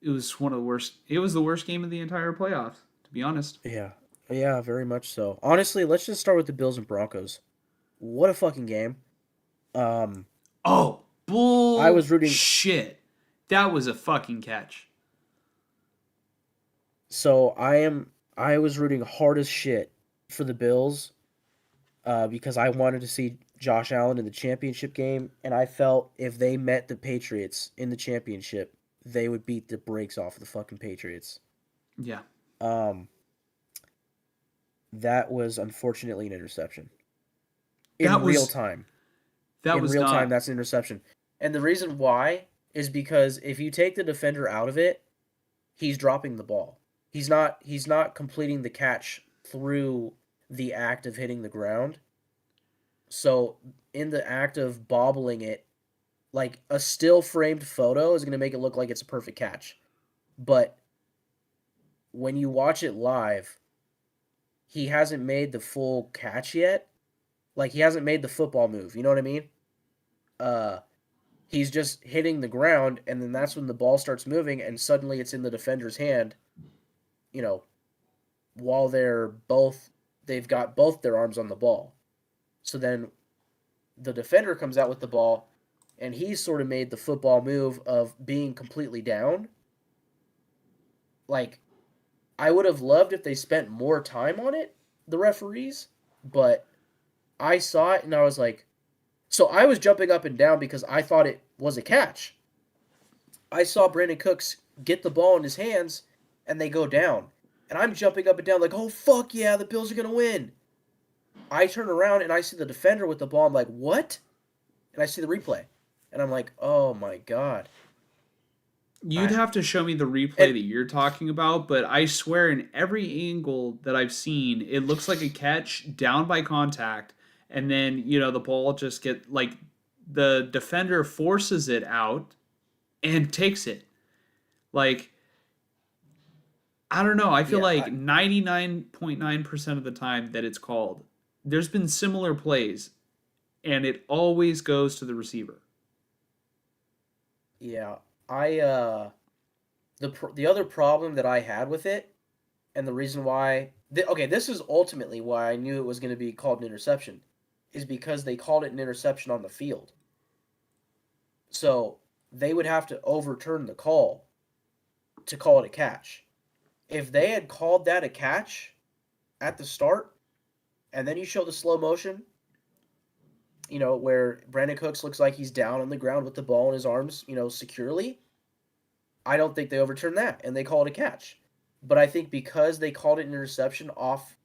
It was one of the worst. It was the worst game of the entire playoffs, to be honest. Yeah. Yeah, very much so. Honestly, let's just start with the Bills and Broncos. What a fucking game. Um, Oh, I was bull rooting. shit. That was a fucking catch. So I was rooting hard as shit for the Bills, because I wanted to see Josh Allen in the championship game, and I felt if they met the Patriots in the championship, they would beat the brakes off of the fucking Patriots. Yeah. Um, that was unfortunately an interception That in real was time. that In was real time, not. that's an interception, and the reason why is because if you take the defender out of it, he's dropping the ball. He's not completing the catch through the act of hitting the ground. So in the act of bobbling it, like a still framed photo is going to make it look like it's a perfect catch. But when you watch it live, he hasn't made the full catch yet. Like he hasn't made the football move, you know what I mean? Uh he's just hitting the ground and then that's when the ball starts moving and suddenly it's in the defender's hand, you know, while they've got both their arms on the ball. So then the defender comes out with the ball and he's sort of made the football move of being completely down. Like I would have loved if they spent more time on it, the referees, but I saw it and I was like, so I was jumping up and down because I thought it was a catch. I saw Brandon Cooks get the ball in his hands and they go down. And I'm jumping up and down like, oh fuck yeah, the Bills are gonna win. I turn around and I see the defender with the ball. I'm like, what? And I see the replay. And I'm like, oh my god. You'd I have to show me the replay and that you're talking about, but I swear in every angle that I've seen, it looks like a catch down by contact, and then the ball just get like the defender forces it out and takes it. Like I don't know. I feel yeah, like 99.9% of the time that it's called, there's been similar plays, and it always goes to the receiver. yeah. I the other problem that I had with it and the reason why okay, this is ultimately why I knew it was going to be called an interception is because they called it an interception on the field. So they would have to overturn the call to call it a catch. If they had called that a catch at the start, and then you show the slow motion, where Brandon Cooks looks like he's down on the ground with the ball in his arms, securely, I don't think they overturned that and they call it a catch. But I think because they called it an interception off,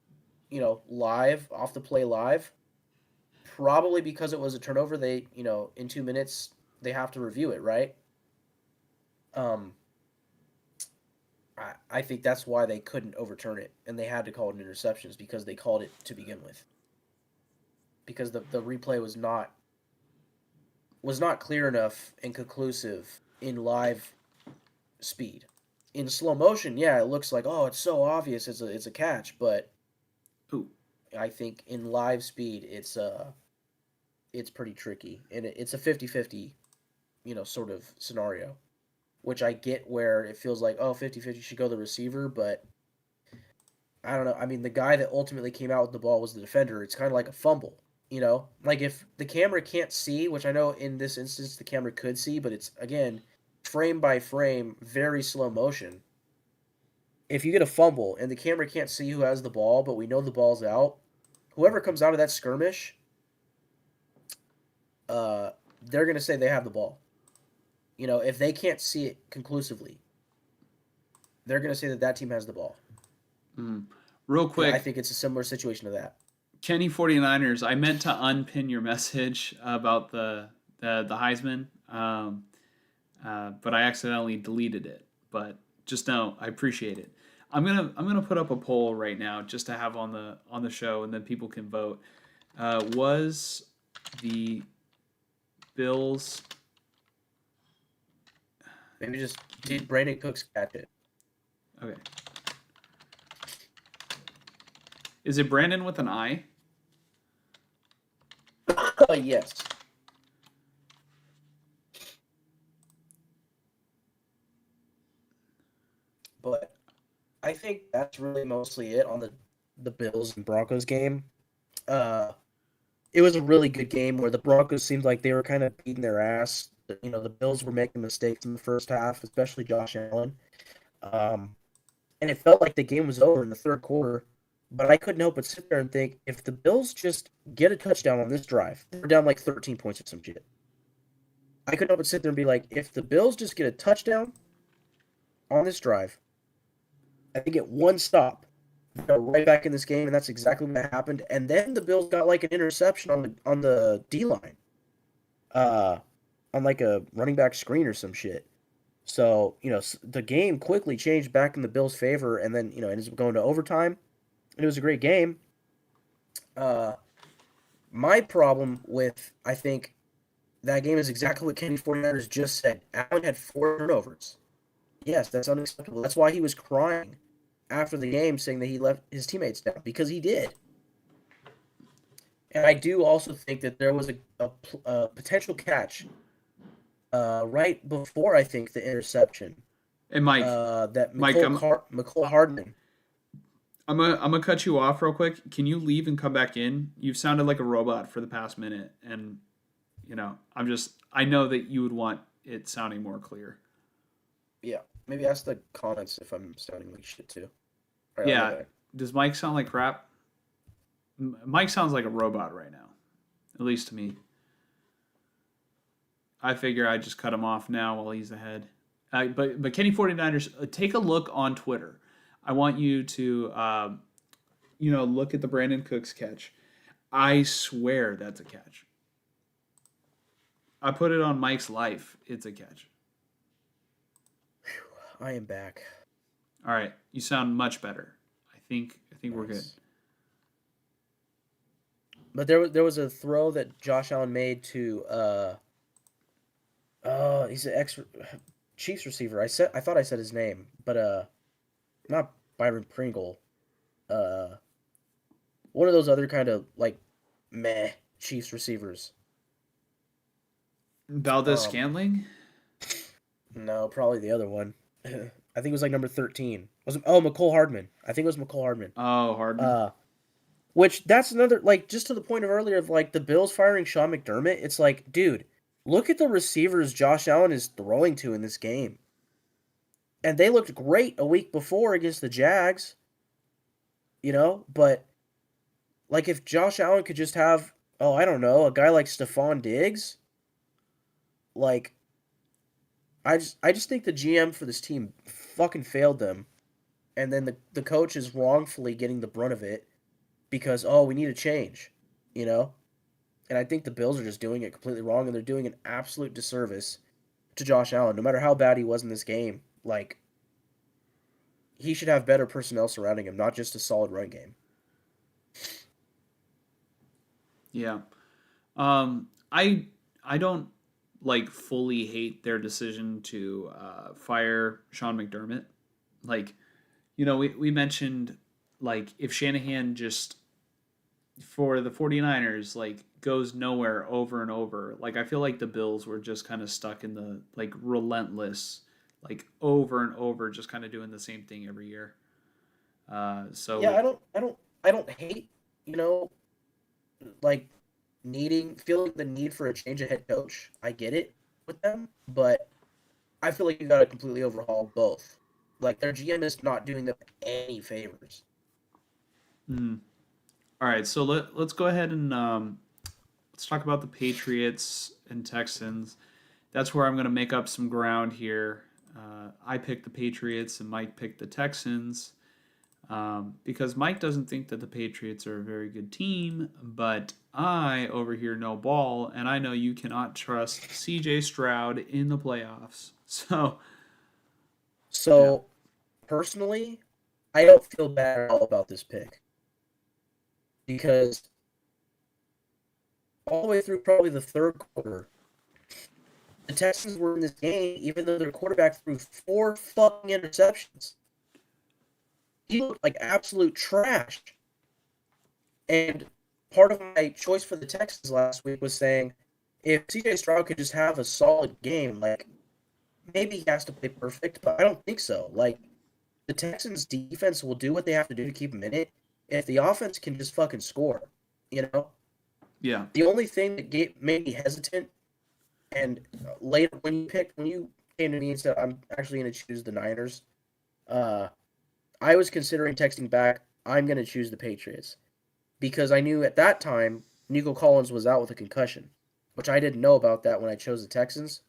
live, off the play live, probably because it was a turnover, they, in 2 minutes, they have to review it, right? Um, I think that's why they couldn't overturn it and they had to call it an interception is because they called it to begin with. Because the replay was not clear enough and conclusive in live speed. In slow motion, yeah, it looks like it's so obvious it's a catch, but Ooh. I think in live speed it's pretty tricky, and it's a 50-50, sort of scenario, which I get where it feels like, oh, 50-50 should go the receiver, but I don't know. I mean, the guy that ultimately came out with the ball was the defender. It's kind of like a fumble, Like if the camera can't see, which I know in this instance the camera could see, but it's again frame by frame, very slow motion. If you get a fumble and the camera can't see who has the ball, but we know the ball's out, whoever comes out of that skirmish, uh, they're gonna say they have the ball. If they can't see it conclusively, they're gonna say that that team has the ball. Mm. Real And I quick, think it's a similar situation to that. Kenny 49ers, I meant to unpin your message about the Heisman, but I accidentally deleted it. But just know I appreciate it. I'm gonna put up a poll right now just to have on the show, and then people can vote. Was the Bills? Maybe just did Brandon Cooks catch it? Okay, is it Brandon with an I? Yes. But I think that's really mostly it on the Bills and Broncos game. Uh, it was a really good game where the Broncos seemed like they were kind of beating their ass. The Bills were making mistakes in the first half, especially Josh Allen. Um, and it felt like the game was over in the third quarter. But I couldn't help but sit there and think, if the Bills just get a touchdown on this drive, they're down like 13 points or some shit. I couldn't help but sit there and be like, if the Bills just get a touchdown on this drive, and they get one stop, they're right back in this game, and that's exactly what happened. And then the Bills got like an interception on the D line, uh, on like a running back screen or some shit. So the game quickly changed back in the Bills' favor, and then it ended up going to overtime. And it was a great game. Uh, my problem with, I think, that game is exactly what Kenny 49ers just said. Allen had 4 turnovers. Yes, that's unacceptable. That's why he was crying after the game, saying that he left his teammates down, because he did. And I do also think that there was a potential catch right before, I think, the interception, And Mike, that Mike, McCole Hardman. I'm gonna cut you off real quick. Can you leave and come back in? You've sounded like a robot for the past minute, and I know that you would want it sounding more clear. Yeah, maybe ask the comments if I'm sounding like shit too. All right, I'll be Yeah. back. Does Mike sound like crap? Mike sounds like a robot right now, at least to me. I figure I just cut him off now while he's ahead. But Kenny 49ers, take a look on Twitter. I want you to look at the Brandon Cooks catch. I swear that's a catch. I put it on Mike's life. It's a catch. I am back. All right, you sound much better. I think we're good. Nice. But there was a throw that Josh Allen made to he's an ex Chiefs receiver. I thought I said his name, but not Byron Pringle. Uh One of those other kind of like meh Chiefs receivers. Valdez Um Scantling. no, probably the other one. I think it was like number 13. McCole Hardman. I think it was McCole Hardman. Oh, Hardman. Uh Which that's another, like, just to the point of earlier of like the Bills firing Sean McDermott. It's like, dude, look at the receivers Josh Allen is throwing to in this game, and they looked great a week before against the Jags. But like if Josh Allen could just have, oh, I don't know, a guy like Stephon Diggs, like I just think the GM for this team fucking failed them, and then the coach is wrongfully getting the brunt of it because, oh, we need a change, you know. And I think the Bills are just doing it completely wrong, and they're doing an absolute disservice to Josh Allen. No matter how bad he was in this game, like, he should have better personnel surrounding him, not just a solid run game. Yeah. I don't like fully hate their decision to fire Sean McDermott. Like, we mentioned, like, if Shanahan just, for the 49ers, like, goes nowhere over and over. Like I feel like the Bills were just kind of stuck in the like relentless, like over and over, just kind of doing the same thing every year. Yeah, So I don't hate, you know, like feeling the need for a change of head coach. I get it with them, but I feel like you got to completely overhaul both. Like their GM is not doing them any favors. mm. All right, so let's go ahead and let's talk about the Patriots and Texans. That's where I'm going to make up some ground here. I picked the Patriots and Mike picked the Texans. Because Mike doesn't think that the Patriots are a very good team, but I over here know ball, and I know you cannot trust C.J. Stroud in the playoffs. So, yeah, So personally, I don't feel bad at all about this pick because all the way through probably the third quarter, the Texans were in this game, even though their quarterback threw 4 fucking interceptions. He looked like absolute trash. And part of my choice for the Texans last week was saying if CJ Stroud could just have a solid game, like maybe he has to play perfect, but I don't think so. Like the Texans defense will do what they have to do to keep him in it. If the offense can just fucking score, you know? yeah, The only thing that made me hesitant and later when you came to me and said I'm actually going to choose the Niners, uh, I was considering texting back. I'm going to choose the Patriots because I knew at that time Nico Collins was out with a concussion, which I didn't know about that when I chose the Texans.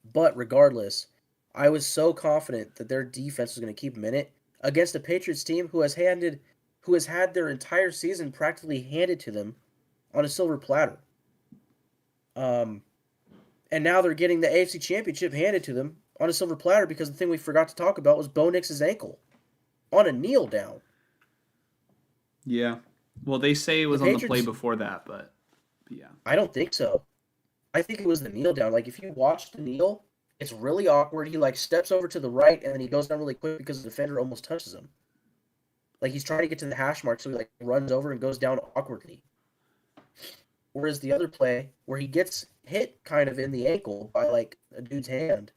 But regardless, I was so confident that their defense was going to keep him in it against a Patriots team who has had their entire season practically handed to them on a silver platter. Um, and now they're getting the AFC Championship handed to them on a silver platter because the thing we forgot to talk about was Bo Nix's ankle on a kneel down. yeah. Well, they say it The was on the play Patriots, before that, but yeah, I don't think so. I think it was the kneel down. Like if you watch the kneel, it's really awkward. He like steps over to the right and then he goes down really quick because the defender almost touches him. Like he's trying to get to the hash mark, so he like runs over and goes down awkwardly. Whereas the other play, where he gets hit kind of in the ankle by like a dude's hand,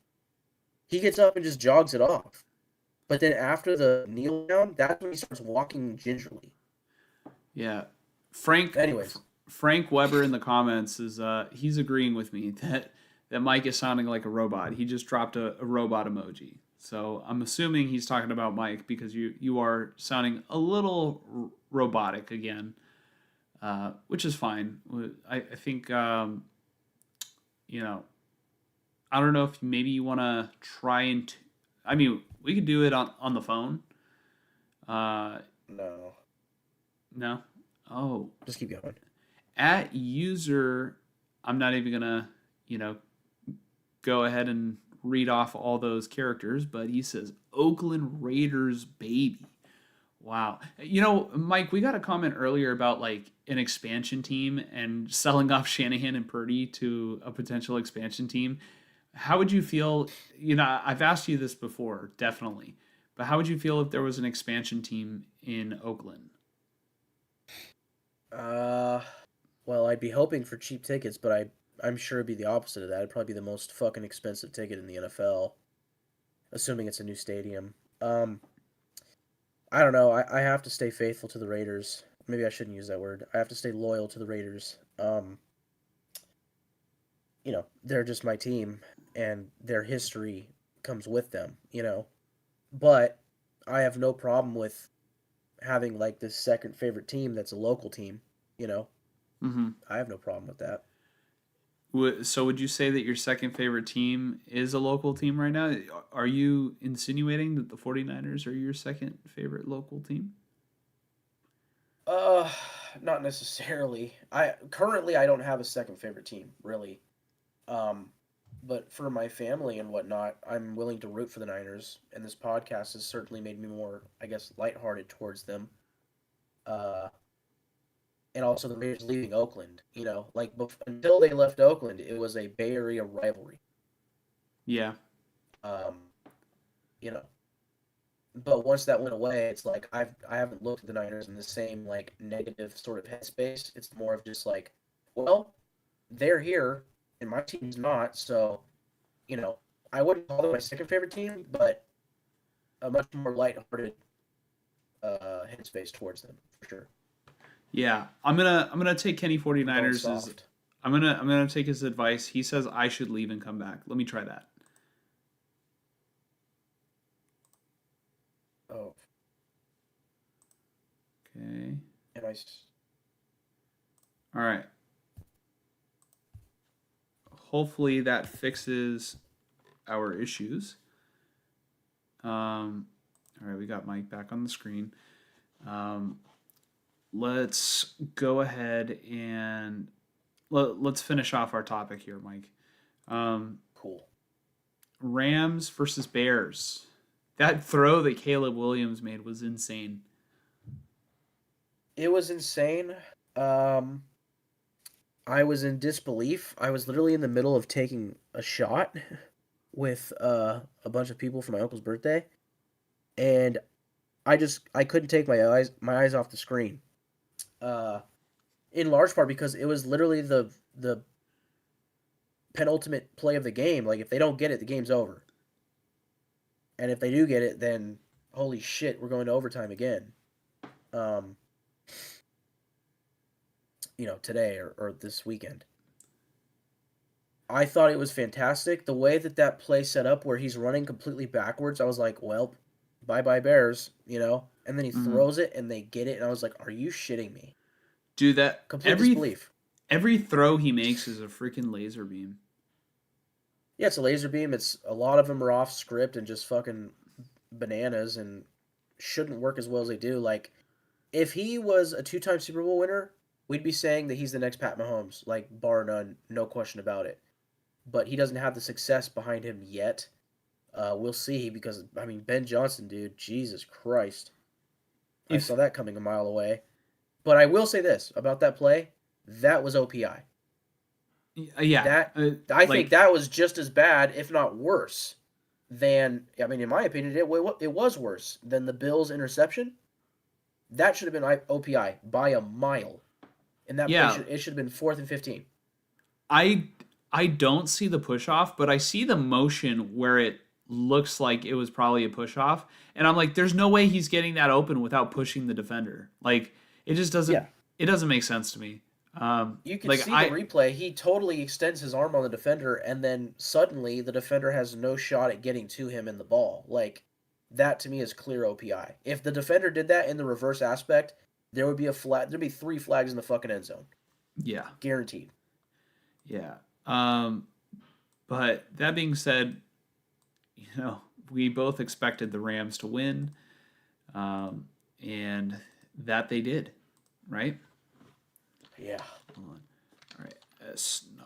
he gets up and just jogs it off. But then after the kneel down, that's when he starts walking gingerly. yeah. Frank Anyways, Frank Weber in the comments is he's agreeing with me that Mike is sounding like a robot. He just dropped a robot emoji. So I'm assuming he's talking about Mike because you are sounding a little robotic again, which is fine. I think you know I don't know if maybe you want to try and I mean we could do it on the phone. Uh, no, no. Oh, just keep going. at user, I'm not even gonna you know go ahead and read off all those characters, but he says Oakland Raiders baby. Wow. Mike, we got a comment earlier about like an expansion team and selling off Shanahan and Purdy to a potential expansion team. How would you feel? I've asked you this before, definitely. But how would you feel if there was an expansion team in Oakland? Uh, well, I'd be hoping for cheap tickets, but I'm sure it'd be the opposite of that. It'd probably be the most fucking expensive ticket in the NFL, assuming it's a new stadium. I don't know. I have to stay faithful to the Raiders. Maybe I shouldn't use that word. I have to stay loyal to the Raiders. They're just my team, and their history comes with them. But I have no problem with having like this second favorite team that's a local team. You know, Mm-hmm. I have no problem with that. So would you say that your second favorite team is a local team right now? Are you insinuating that the 49ers are your second favorite local team? Uh, Not necessarily. I don't have a second favorite team really. Um, but for my family and whatnot, I'm willing to root for the Niners, and this podcast has certainly made me more, I guess, lighthearted towards them. Uh, and also the Raiders leaving Oakland. Like until they left Oakland, it was a Bay Area rivalry. Yeah. Um, you know, But once that went away, it's like I haven't looked at the Niners in the same like negative sort of headspace. It's more of just like, well, they're here and my team's not, so I wouldn't call them my second favorite team, but a much more lighthearted headspace towards them for sure. Yeah, I'm gonna take Kenny I'm going 49ers as soft. I'm gonna take his advice. He says I should leave and come back. Let me try that. Oh, Okay. and I All right. Hopefully that fixes our issues. All right, we got Mike back on the screen. Um, let's go ahead and let's finish off our topic here, Mike. Um, cool. Rams versus Bears. That throw that Caleb Williams made was insane. It was insane. Um, I was in disbelief. I was literally in the middle of taking a shot with a bunch of people for my uncle's birthday, and I couldn't take my eyes off the screen. Uh, in large part because it was literally the penultimate play of the game. Like if they don't get it, the game's over. And if they do get it, then holy shit, we're going to overtime again. Um, today or this weekend. I thought it was fantastic. The way that play set up where he's running completely backwards, I was like, well, bye bye Bears. And then he Mm-hmm. throws it and they get it. And I was like, are you shitting me? Dude, that Complete every disbelief. every throw he makes is a freaking laser beam. Yeah, it's a laser beam. It's a lot of them are off script and just fucking bananas and shouldn't work as well as they do. Like, if he was a two-time Super Bowl winner, we'd be saying that he's the next Pat Mahomes, like bar none, no question about it. But he doesn't have the success behind him yet. We'll see because I mean Ben Johnson, dude, Jesus Christ, I If saw that coming a mile away. But I will say this about that play: that was OPI. yeah, That I think like that was just as bad, if not worse, than I mean, in my opinion, it was worse than the Bills' interception. That should have been OPI by a mile, and that play yeah, should have been 4th and 15. I I don't see the push off, but I see the motion where it looks like it was probably a push off, and I'm like, there's no way he's getting that open without pushing the defender. Like it just doesn't Yeah, it doesn't make sense to me. you could Like see the I replay. He totally extends his arm on the defender, and then suddenly the defender has no shot at getting to him in the ball. Like that to me is clear OPI. If the defender did that in the reverse aspect, there would be a flag. There'd be 3 flags in the fucking end zone, yeah guaranteed. yeah. But that being said, we both expected the Rams to win, and that they did, right? Yeah. Hold on. All right, S9.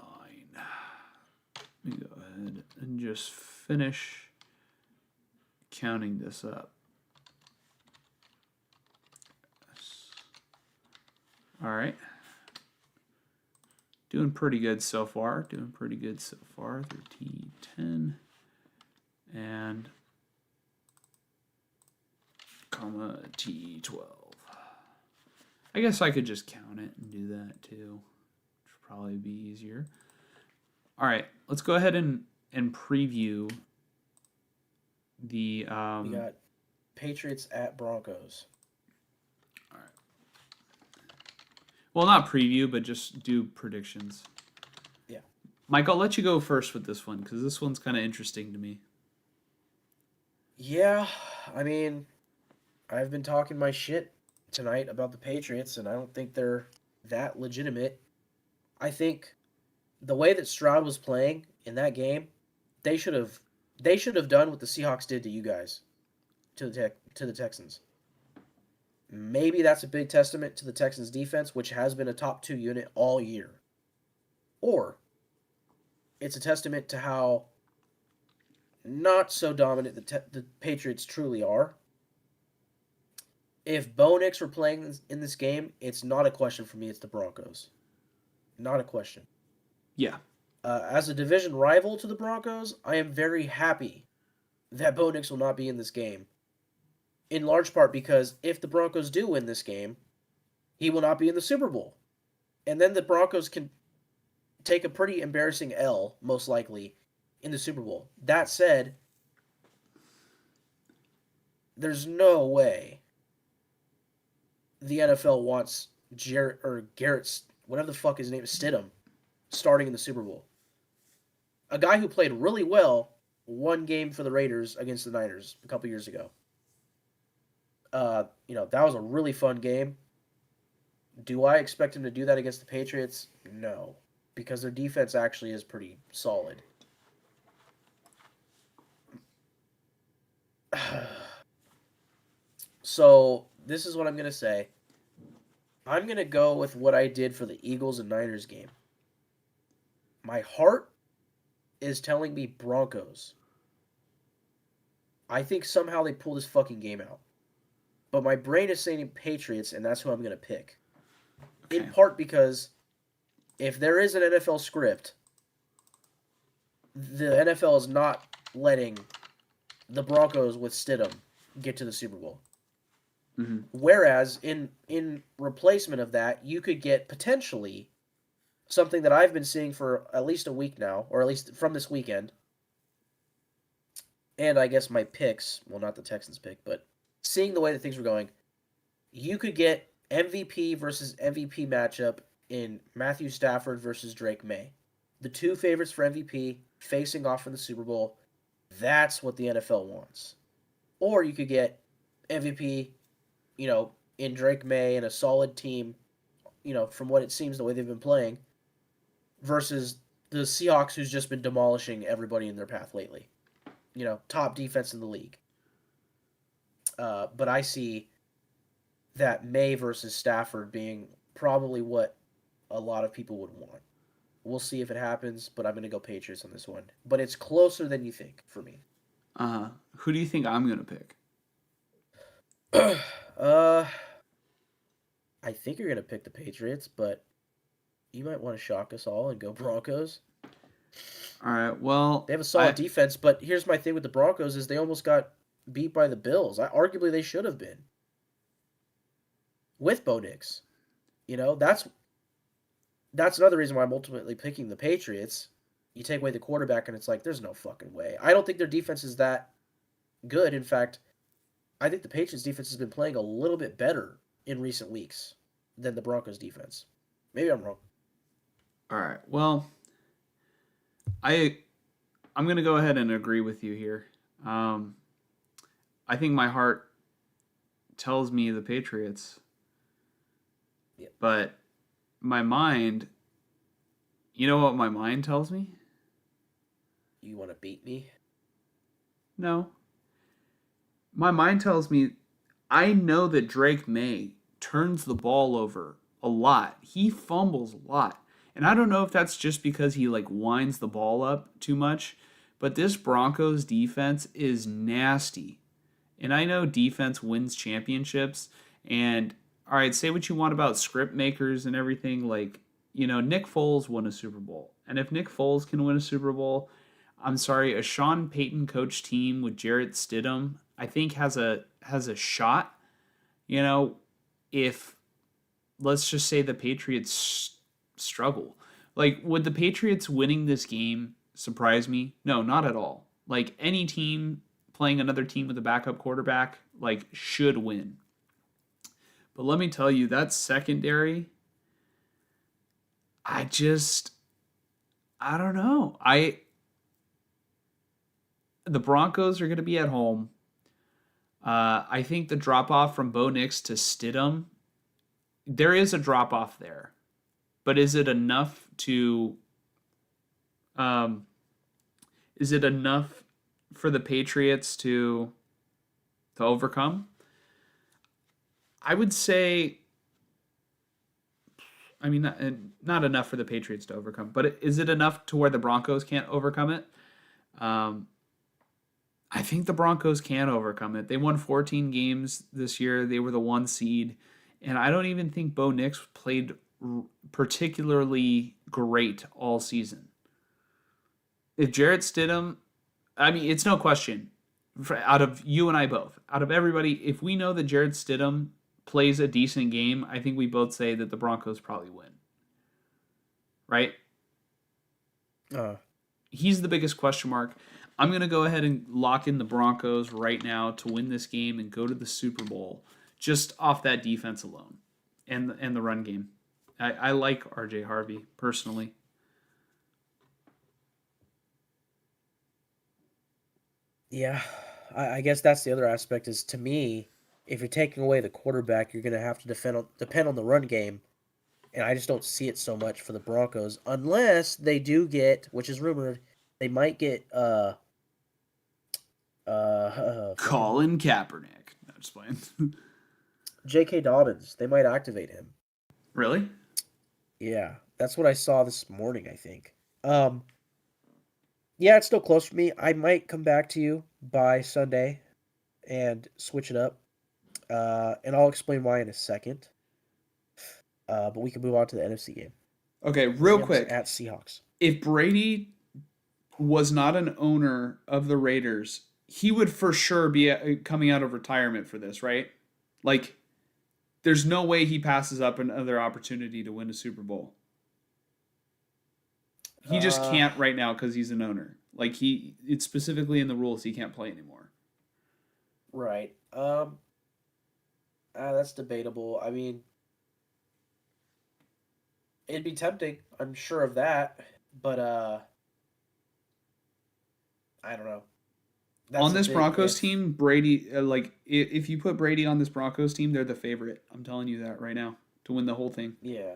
Let me go ahead and just finish counting this up. All right. Doing pretty good so far. 13, 10, and comma T12. I guess I could just count it and do that too. Which would probably be easier. All right, let's go ahead and preview the We got Patriots at Broncos. all right. Well, not preview, but just do predictions. Yeah. Mike, I'll let you go first with this one because this one's kind of interesting to me. Yeah, I mean, I've been talking my shit tonight about the Patriots, and I don't think they're that legitimate. I think the way that Stroud was playing in that game, they should have they should have done what the Seahawks did to you guys, to the Texans. Maybe that's a big testament to the Texans defense, which has been a top 2 unit all year. Or it's a testament to how not so dominant the Patriots truly are. If Bo Nix were playing in this game, it's not a question for me. It's the Broncos. Not a question. Yeah. As a division rival to the Broncos, I am very happy that Bo Nix will not be in this game. in large part because if the Broncos do win this game, he will not be in the Super Bowl. And then the Broncos can take a pretty embarrassing L, most likely, in the Super Bowl. That said, there's no way the NFL wants Garrett's, whatever the fuck his name is, Stidham, starting in the Super Bowl. A guy who played really well one game for the Raiders against the Niners a couple years ago. That was a really fun game. Do I expect him to do that against the Patriots? No, because their defense actually is pretty solid. So, this is what I'm going to say. I'm going to go with what I did for the Eagles and Niners game. My heart is telling me Broncos. I think somehow they pull this fucking game out. But my brain is saying Patriots, and that's who I'm going to pick. Okay. In part because if there is an NFL script, the NFL is not letting the Broncos with Stidham get to the Super Bowl. Mm-hmm. Whereas in replacement of that, you could get potentially something that I've been seeing for at least a week now, or at least from this weekend. And I guess my picks, well, not the Texans pick, but seeing the way that things were going, you could get MVP versus MVP matchup in Matthew Stafford versus Drake May. The two favorites for MVP facing off in the Super Bowl. That's what the NFL wants. Or you could get MVP, in Drake May and a solid team, from what it seems the way they've been playing, versus the Seahawks who's just been demolishing everybody in their path lately. Top defense in the league. But I see that May versus Stafford being probably what a lot of people would want. We'll see if it happens, but I'm going to go Patriots on this one. But it's closer than you think for me. Who do you think I'm gonna pick? I think you're going to pick the Patriots, but you might want to shock us all and go Broncos. All right. Well, They have a solid defense, but here's my thing with the Broncos is they almost got beat by the Bills. Arguably, they should have been. With Bo Nix. That's another reason why I'm ultimately picking the Patriots. You take away the quarterback, and it's like, there's no fucking way. I don't think their defense is that good. In fact, I think the Patriots defense has been playing a little bit better in recent weeks than the Broncos defense. Maybe I'm wrong. All right. Well, I'm gonna go ahead and agree with you here. I think my heart tells me the Patriots, Yep. but my mind, you know what my mind tells me? You want to beat me? No. My mind tells me I know that Drake May turns the ball over a lot. He fumbles a lot. And I don't know if that's just because he winds the ball up too much, but this Broncos defense is nasty. And I know defense wins championships, and all right, say what you want about script makers and everything, Nick Foles won a Super Bowl. And if Nick Foles can win a Super Bowl, I'm sorry, a Sean Payton coach team with Jarrett Stidham, I think has a shot. If let's just say the Patriots struggle. Would the Patriots winning this game surprise me? No, not at all. Any team playing another team with a backup quarterback, should win. But let me tell you, that secondary, I don't know. The Broncos are going to be at home. I think the drop off from Bo Nix to Stidham, there is a drop off there, but is it enough to? Is it enough for the Patriots to overcome? I would say. I mean, not enough for the Patriots to overcome, but is it enough to where the Broncos can't overcome it? I think the Broncos can overcome it. They won 14 games this year. They were the 1 seed. And I don't even think Bo Nix played particularly great all season. If Jarrett Stidham, I mean, it's no question. Out of you and I both, out of everybody, if we know that Jared Stidham plays a decent game, I think we both say that the Broncos probably win. Right? Uh, He's the biggest question mark. I'm going to go ahead and lock in the Broncos right now to win this game and go to the Super Bowl just off that defense alone and the run game. I like RJ Harvey personally. yeah, I guess that's the other aspect is to me, if you're taking away the quarterback, you're going to have to depend on the run game. And I just don't see it so much for the Broncos unless they do get, which is rumored, they might get fucking Colin Kaepernick. No, just playing. J.K. Dobbins. They might activate him. Really? Yeah, that's what I saw this morning, I think. Um, yeah, it's still close for me. I might come back to you by Sunday and switch it up. And I'll explain why in a second. But we can move on to the NFC game. Okay, real Rams quick. at Seahawks. If Brady was not an owner of the Raiders, he would for sure be coming out of retirement for this, right? Like, there's no way he passes up another opportunity to win a Super Bowl. He just Uh, can't right now because he's an owner. Like it's specifically in the rules he can't play anymore. right. That's debatable. I mean, it'd be tempting. I'm sure of that. But I don't know. On That's a this big Broncos if. team, Brady, if you put Brady on this Broncos team, they're the favorite. I'm telling you that right now to win the whole thing. Yeah.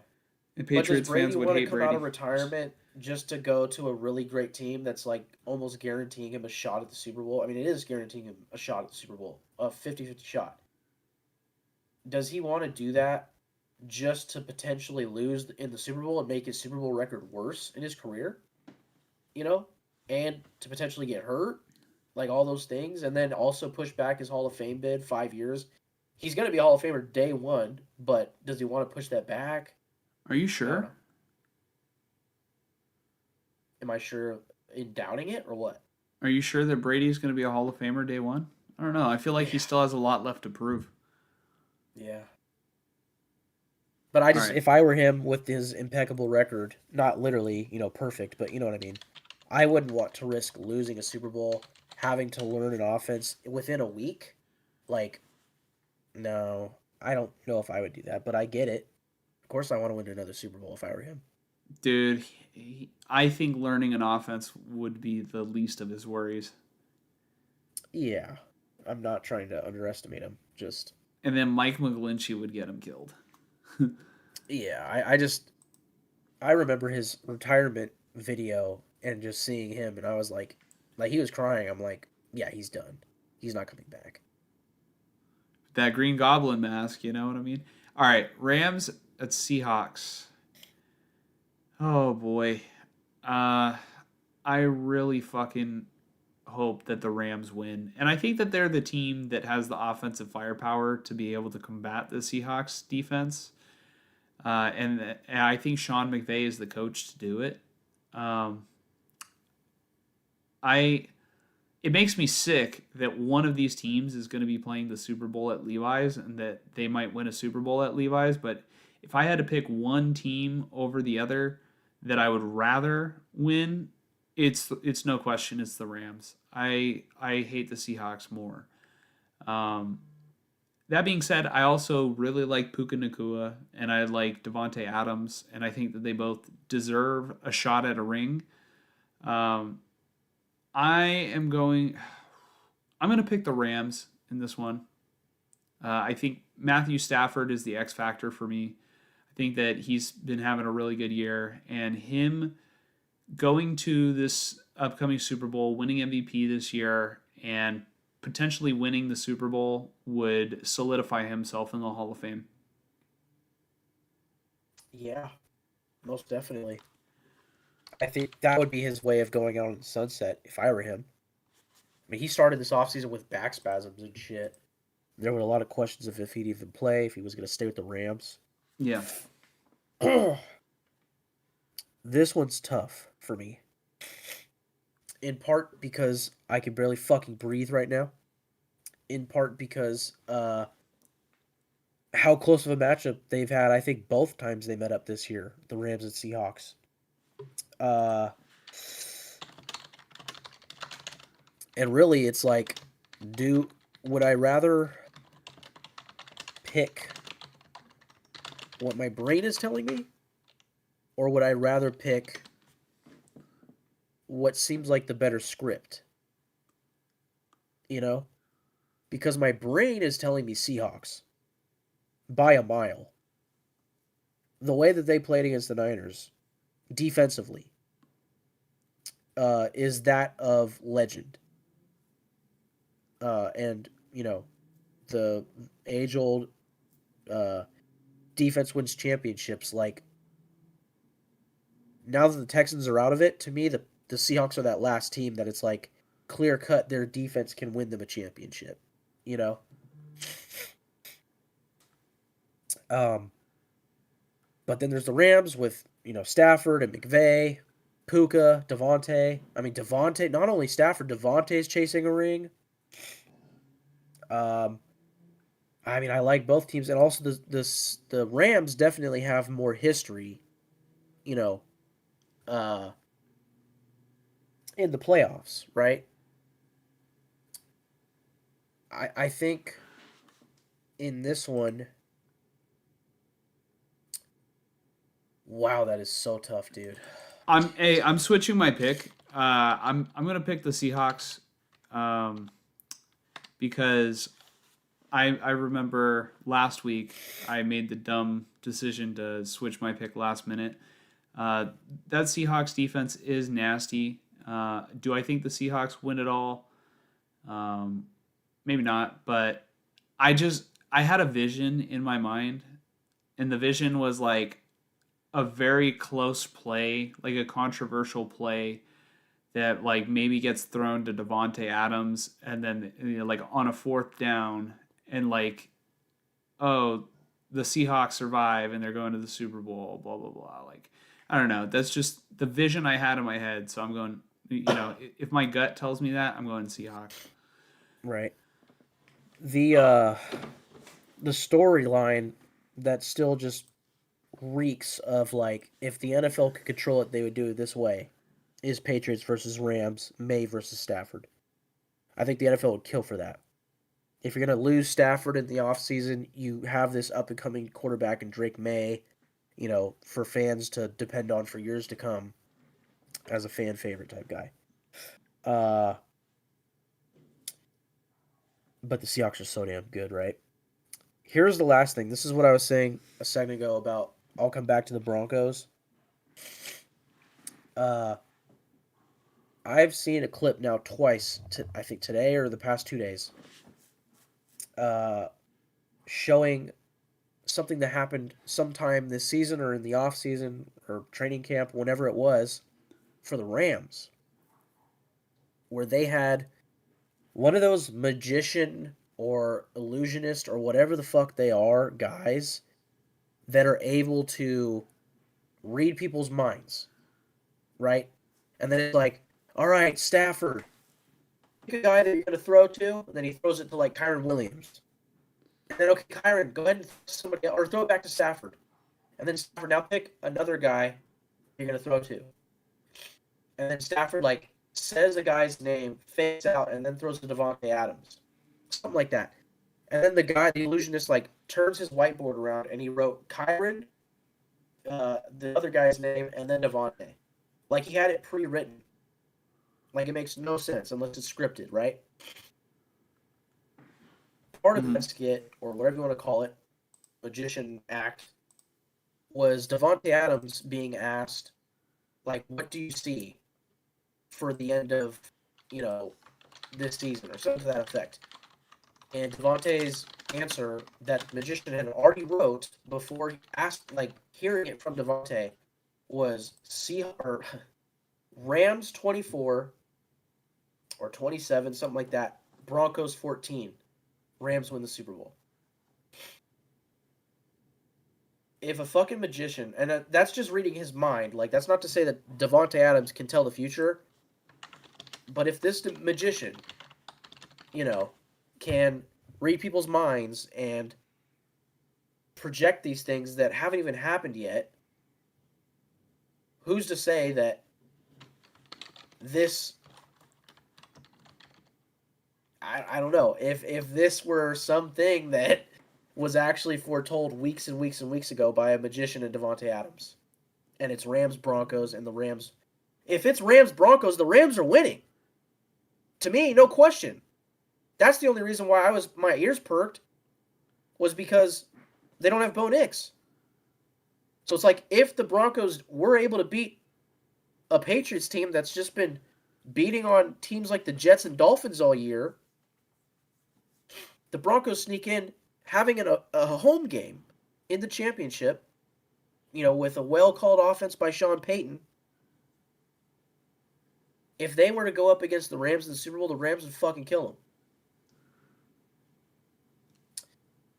And But does Patriots Brady fans would want to hate come out Brady. of retirement just to go to a really great team that's like almost guaranteeing him a shot at the Super Bowl? I mean, it is guaranteeing him a shot at the Super Bowl, a 50-50 shot. Does he want to do that just to potentially lose in the Super Bowl and make his Super Bowl record worse in his career? You know? And to potentially get hurt? Like all those things? And then also push back his Hall of Fame bid 5 years? He's going to be a Hall of Famer day one, but does he want to push that back? Are you I don't sure? know. Am I sure in doubting it or what? Are you sure that Brady's going to be a Hall of Famer day one? I don't know. I feel like he Yeah. still has a lot left to prove. Yeah. But I All just, right. if I were him with his impeccable record, not literally, perfect, but you know what I mean. I wouldn't want to risk losing a Super Bowl, having to learn an offense within a week. Like, no, I don't know if I would do that, but I get it. Of course, I want to win another Super Bowl if I were him. Dude, I think learning an offense would be the least of his worries. Yeah. I'm not trying to underestimate him. Just, And then Mike McGlinchey would get him killed. yeah, I remember his retirement video and just seeing him, and I was like he was crying. I'm like, yeah, he's done. He's not coming back. That Green Goblin mask, you know what I mean? All right, Rams at Seahawks. Oh boy. Uh I really fucking hope that the Rams win. And I think that they're the team that has the offensive firepower to be able to combat the Seahawks defense. And I think Sean McVay is the coach to do it. Um, I it makes me sick that one of these teams is going to be playing the Super Bowl at Levi's and that they might win a Super Bowl at Levi's. But if I had to pick one team over the other that I would rather win, it's no question it's the Rams. I hate the Seahawks more. Um, that being said, I also really like Puka Nakua and I like Devonte Adams, and I think that they both deserve a shot at a ring. Um, I am going. I'm going to pick the Rams in this one. I think Matthew Stafford is the X factor for me. I think that he's been having a really good year, and him going to this upcoming Super Bowl, winning MVP this year, and potentially winning the Super Bowl would solidify himself in the Hall of Fame. Yeah, most definitely. I think that would be his way of going out on the sunset if I were him. I mean, he started this offseason with back spasms and shit. There were a lot of questions of if he'd even play, if he was going to stay with the Rams. Yeah. This one's tough for me. in part because I can barely fucking breathe right now. In part because how close of a matchup they've had. I think both times they met up this year, the Rams and Seahawks. Uh, and really, it's like, do would I rather pick what my brain is telling me, or would I rather pick what seems like the better script? You know, because my brain is telling me Seahawks by a mile. The way that they played against the Niners defensively is that of legend. And the age old uh, defense wins championships. Like, now that the Texans are out of it, to me the Seahawks are that last team that it's like clear cut their defense can win them a championship. You know, um, but then there's the Rams with Stafford and McVay, Puka, Devontae. I mean Devontae. Not only Stafford, Devontae's chasing a ring. Um, I mean, I like both teams, and also the Rams definitely have more history, you know, uh, in the playoffs, right? I think in this one, wow, that is so tough, dude. I'm switching my pick. I'm gonna pick the Seahawks, um, because I remember last week I made the dumb decision to switch my pick last minute. Uh, that Seahawks defense is nasty. Do I think the Seahawks win it all? Um, Maybe not, but I had a vision in my mind, and the vision was like a very close play, like a controversial play that like maybe gets thrown to Devonte Adams, and then like on a fourth down, and like, oh, the Seahawks survive and they're going to the Super Bowl, blah blah blah. Like, I don't know. That's just the vision I had in my head. So I'm going. If my gut tells me that, I'm going Seahawks. Right. The storyline that still just reeks of like if the NFL could control it, they would do it this way. Is Patriots versus Rams, May versus Stafford. I think the NFL would kill for that. If you're going to lose Stafford in the offseason, you have this up and coming quarterback in Drake May, for fans to depend on for years to come as a fan favorite type guy. Uh, but the Seahawks are so damn good, right? Here's the last thing. This is what I was saying a second ago about I'll come back to the Broncos. Uh, I've seen a clip now twice, I think today or the past 2 days, uh, showing something that happened sometime this season or in the off season or training camp, whenever it was, for the Rams, where they had one of those magician or illusionist or whatever the fuck they are guys that are able to read people's minds, right? And then it's like, all right, Stafford, pick a guy that you're going to throw to, and then he throws it to like Kyron Williams. And then, okay, Kyron, go ahead and throw somebody else, or throw it back to Stafford. And then Stafford, now pick another guy you're going to throw to. And then Stafford, like, says a guy's name, fakes out, and then throws to Devontae Adams. Something like that. And then the guy, the illusionist, like, turns his whiteboard around, and he wrote Kyron, the other guy's name, and then Devontae. Like, he had it pre-written. Like, it makes no sense unless it's scripted, right? Part of that skit, or whatever you want to call it, magician act, was Devontae Adams being asked, like, what do you see for the end of, this season, or something to that effect. And Devontae's answer that the magician had already wrote before he asked, like, hearing it from Devontae, was Rams 24 or 27, something like that. Broncos 14. Rams win the Super Bowl. If a fucking magician, and that's just reading his mind, like, that's not to say that Devontae Adams can tell the future, But if this magician, you know, can read people's minds and project these things that haven't even happened yet, who's to say that this I don't know if this were something that was actually foretold weeks and weeks and weeks ago by a magician and Devontae Adams, and it's Rams Broncos and the Rams. If it's Rams Broncos, the Rams are winning. To me, no question. That's the only reason why my ears perked was because they don't have Bo Nix. So it's like if the Broncos were able to beat a Patriots team that's just been beating on teams like the Jets and Dolphins all year, the Broncos sneak in having a home game in the championship, with a well-called offense by Sean Payton. If they were to go up against the Rams in the Super Bowl, the Rams would fucking kill them.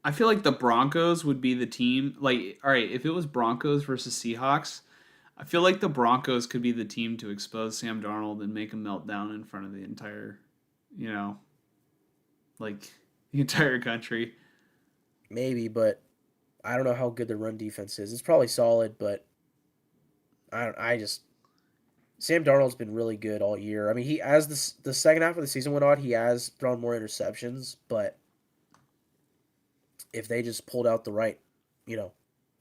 I feel like the Broncos would be the team. Like, all right, if it was Broncos versus Seahawks, I feel like the Broncos could be the team to expose Sam Darnold and make him melt down in front of the entire, like the entire country. Maybe, but I don't know how good the run defense is. It's probably solid, but Sam Darnold's been really good all year. I mean, he as the second half of the season went on, he has thrown more interceptions, but if they just pulled out the right,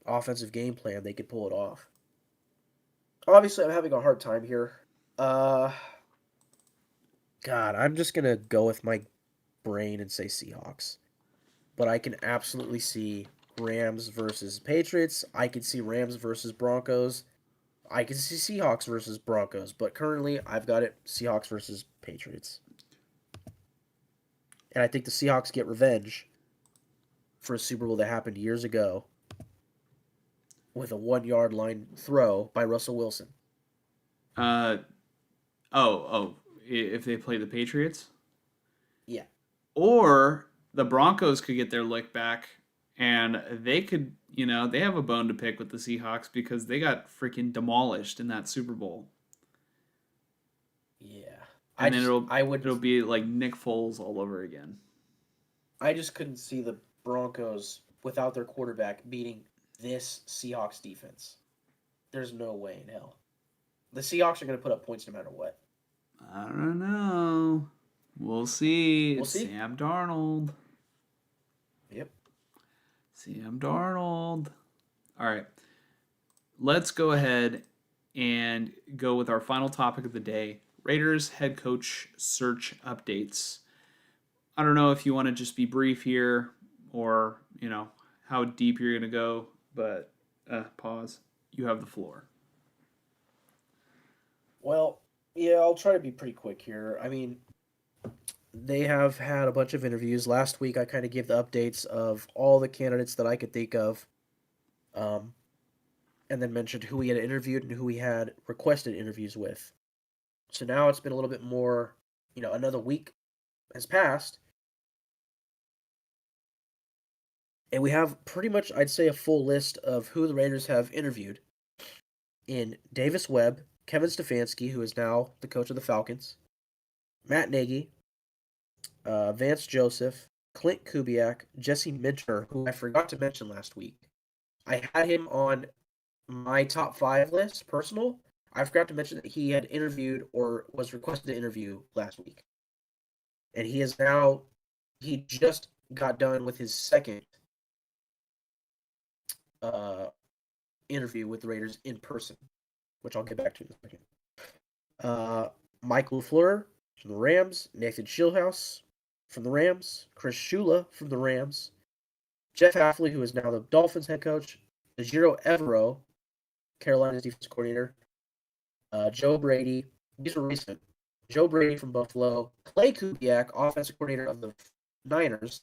offensive game plan, they could pull it off. Obviously, I'm having a hard time here. God, I'm just gonna go with my brain and say Seahawks. But I can absolutely see Rams versus Patriots. I can see Rams versus Broncos. I can see Seahawks versus Broncos. But currently, I've got it Seahawks versus Patriots. And I think the Seahawks get revenge for a Super Bowl that happened years ago with a 1-yard line throw by Russell Wilson. If they play the Patriots? Yeah. Or the Broncos could get their lick back and they could, they have a bone to pick with the Seahawks because they got freaking demolished in that Super Bowl. Yeah. And it'll be like Nick Foles all over again. I just couldn't see the Broncos without their quarterback beating this Seahawks defense. There's no way in hell. The Seahawks are going to put up points no matter what. I don't know. We'll see. We'll see. Sam Darnold. Yep. Sam Darnold. All right. Let's go ahead and go with our final topic of the day. Raiders head coach search updates. I don't know if you want to just be brief here or, how deep you're going to go, but pause. You have the floor. Well, yeah, I'll try to be pretty quick here. I mean, they have had a bunch of interviews. Last week, I kind of gave the updates of all the candidates that I could think of, and then mentioned who he had interviewed and who he had requested interviews with. So now it's been a little bit more, another week has passed. And we have pretty much, I'd say, a full list of who the Raiders have interviewed in Davis Webb, Kevin Stefanski, who is now the coach of the Falcons, Matt Nagy, Vance Joseph, Clint Kubiak, Jesse Minter, who I forgot to mention last week. I had him on my top 5 list, personal. I forgot to mention that he had interviewed or was requested to interview last week. And he just got done with his second interview with the Raiders in person, which I'll get back to in a second. Mike LaFleur from the Rams, Nathan Schillhouse from the Rams, Chris Shula from the Rams, Jeff Hafley, who is now the Dolphins head coach, Najiro Evero, Carolina's defense coordinator, Joe Brady, these are recent, Joe Brady from Buffalo, Clay Kubiak, offensive coordinator of the Niners,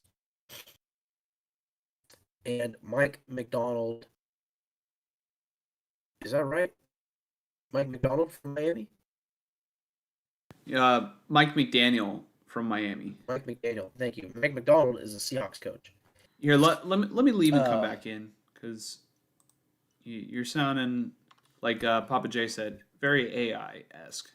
and Mike McDonald. Is that right? Mike McDonald from Miami? Mike McDaniel from Miami. Mike McDaniel, thank you. Mike McDonald is a Seahawks coach. Here, let me leave and come back in because you're sounding like Papa J said, very AI-esque.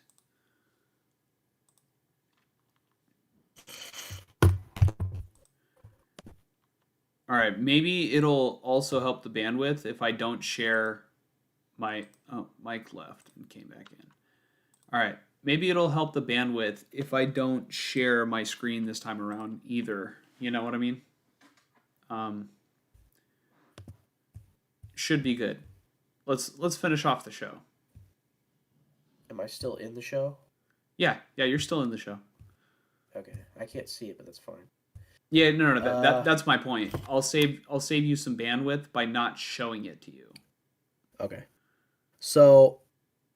All right, maybe it'll also help the bandwidth if I don't share my. Oh, Mike left and came back in. All right, maybe it'll help the bandwidth if I don't share my screen this time around either. You know what I mean? Um, should be good. Let's finish off the show. Am I still in the show? Yeah, yeah, you're still in the show. Okay, I can't see it, but that's fine. Yeah, no, no, Uh, that's my point. I'll save you some bandwidth by not showing it to you. okay. So,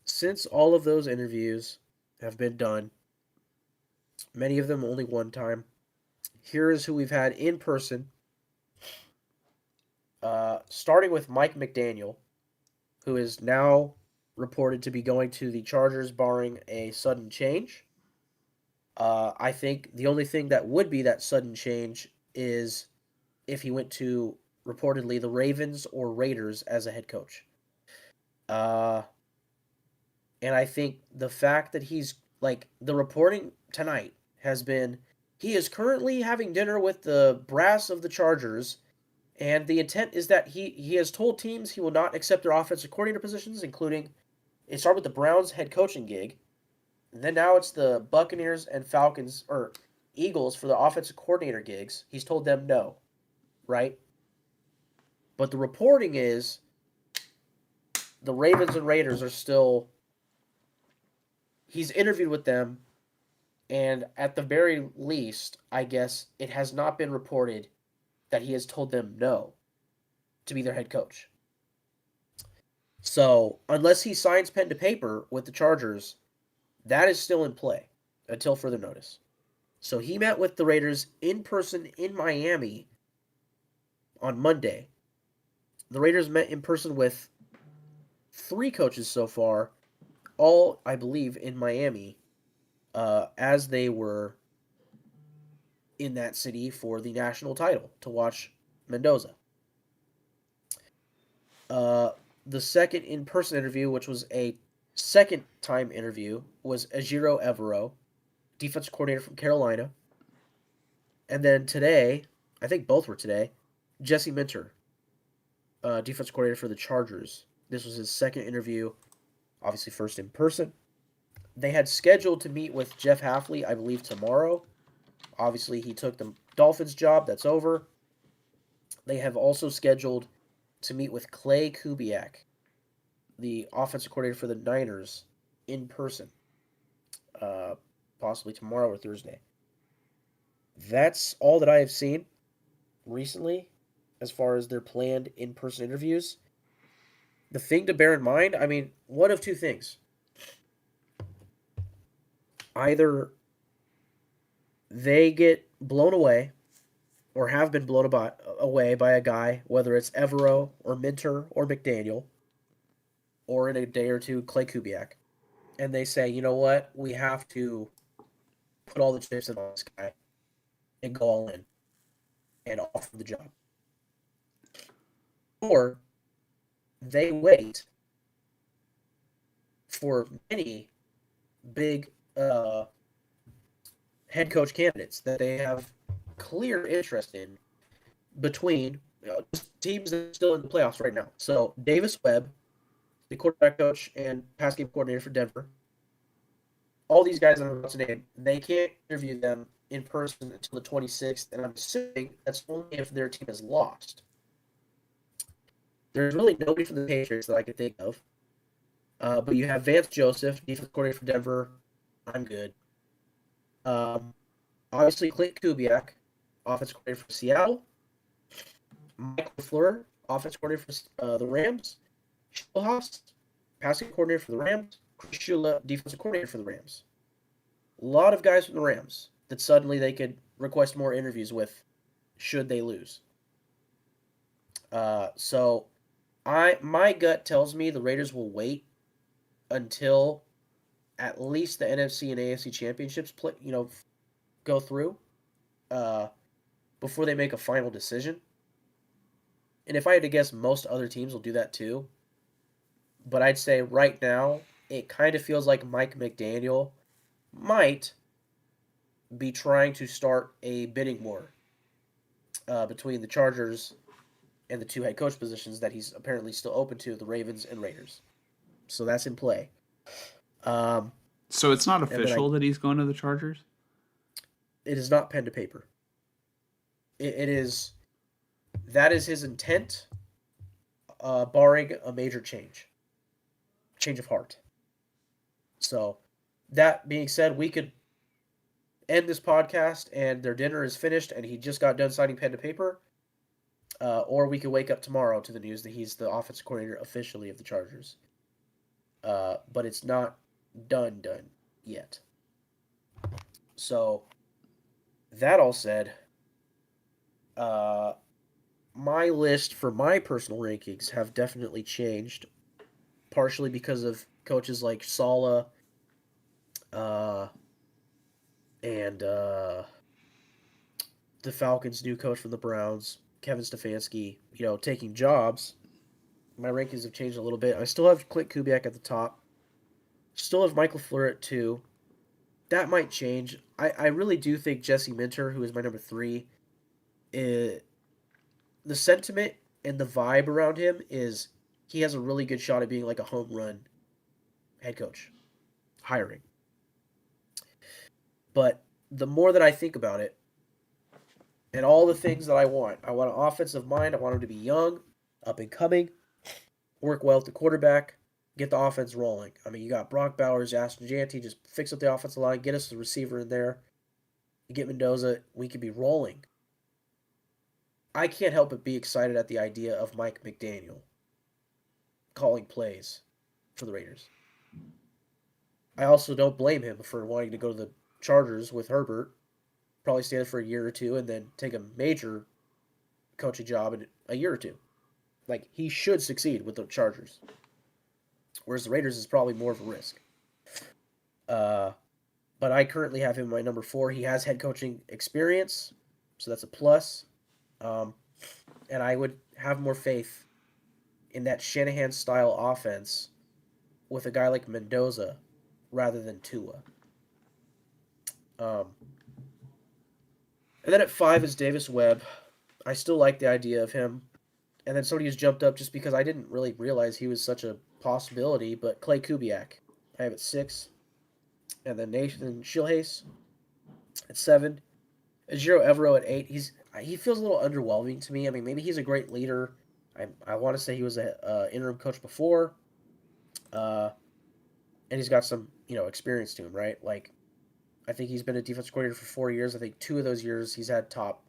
since all of those interviews have been done, many of them only one time, here is who we've had in person. Starting with Mike McDaniel, who is now reported to be going to the Chargers, barring a sudden change. I think the only thing that would be that sudden change is if he went to reportedly the Ravens or Raiders as a head coach. Uh, and I think the fact that he's like the reporting tonight has been he is currently having dinner with the brass of the Chargers, and the intent is that he has told teams he will not accept their offensive coordinator positions, including it started with the Browns head coaching gig, and then now it's the Buccaneers and Falcons or Eagles for the offensive coordinator gigs. He's told them no, right? But the reporting is the Ravens and Raiders are still. He's interviewed with them, and at the very least, I guess it has not been reported that he has told them no to be their head coach. So, unless he signs pen to paper with the Chargers, that is still in play until further notice. So, he met with the Raiders in person in Miami on Monday. The Raiders met in person with three coaches so far, all, I believe, in Miami, as they were in that city for the national title to watch Mendoza. Uh, the second in-person interview, which was a second-time interview, was Ejiro Evero, defensive coordinator from Carolina. And then today, I think both were today, Jesse Minter, defensive coordinator for the Chargers. This was his second interview, obviously first in person. They had scheduled to meet with Jeff Hafley, I believe, tomorrow. Obviously, he took the Dolphins job. That's over. They have also scheduled to meet with Clay Kubiak, the offensive coordinator for the Niners, in person, uh, possibly tomorrow or Thursday. That's all that I have seen recently as far as their planned in person interviews. The thing to bear in mind, I mean, one of two things. Either they get blown away or have been away by a guy, whether it's Evero or Minter or McDaniel, or in a day or two, Clay Kubiak, and they say, you know what, we have to put all the chips in on this guy and go all in and offer the job. Or they wait for many big head coach candidates that they have clear interest in between teams that are still in the playoffs right now. So Davis Webb, the quarterback coach and pass game coordinator for Denver, all these guys I'm about to name, they can't interview them in person until the 26th, and I'm assuming that's only if their team is lost. There's really nobody from the Patriots that I can think of. But you have Vance Joseph, defensive coordinator for Denver. I'm good. Obviously, Clint Kubiak, offensive coordinator for Seattle. Michael Fleur, offensive coordinator for the Rams. Schulhaus, passing coordinator for the Rams. Chris Shula, defensive coordinator for the Rams. A lot of guys from the Rams that suddenly they could request more interviews with should they lose. So my gut tells me the Raiders will wait until at least the NFC and AFC championships go through before they make a final decision. And if I had to guess, most other teams will do that too. But I'd say right now, it kind of feels like Mike McDaniel might be trying to start a bidding war between the Chargers and the two head coach positions that he's apparently still open to, the Ravens and Raiders. So that's in play. Um, So it's not and then I official that he's going to the Chargers? it is not pen to paper. It is that is his intent, barring a major change of heart. So that being said, we could end this podcast and their dinner is finished and he just got done signing pen to paper. Or we could wake up tomorrow to the news that he's the offensive coordinator officially of the Chargers. But it's not done yet. So that all said, uh, my list for my personal rankings have definitely changed, partially because of coaches like Saleh, uh, and the Falcons' new coach from the Browns, Kevin Stefanski, taking jobs. My rankings have changed a little bit. I still have Clint Kubiak at the top. Still have Michael LaFleur at 2. That might change. I really do think Jesse Minter, who is my number 3, the sentiment and the vibe around him is he has a really good shot at being like a home run head coach hiring. But the more that I think about it, and all the things that I want an offensive mind. I want him to be young, up and coming, work well with the quarterback, get the offense rolling. I mean, you got Brock Bowers, Ashton Janty, just fix up the offensive line, get us the receiver in there, you get Mendoza, we could be rolling. I can't help but be excited at the idea of Mike McDaniel calling plays for the Raiders. I also don't blame him for wanting to go to the Chargers with Herbert, probably stay there for a year or two, and then take a major coaching job in a year or two. Like, he should succeed with the Chargers. Whereas the Raiders is probably more of a risk. But I currently have him my number 4. He has head coaching experience, so that's a plus. And I would have more faith in that Shanahan-style offense with a guy like Mendoza rather than Tua. And then at 5 is Davis Webb. I still like the idea of him. And then somebody who's jumped up just because I didn't really realize he was such a possibility, but Clay Kubiak. I have at 6. And then Nathan Shilhase at 7. Ejiro Evero at 8. He feels a little underwhelming to me. I mean, maybe he's a great leader. I want to say he was a interim coach before. And he's got some, experience to him, right? Like, I think he's been a defensive coordinator for 4 years. I think 2 of those years he's had top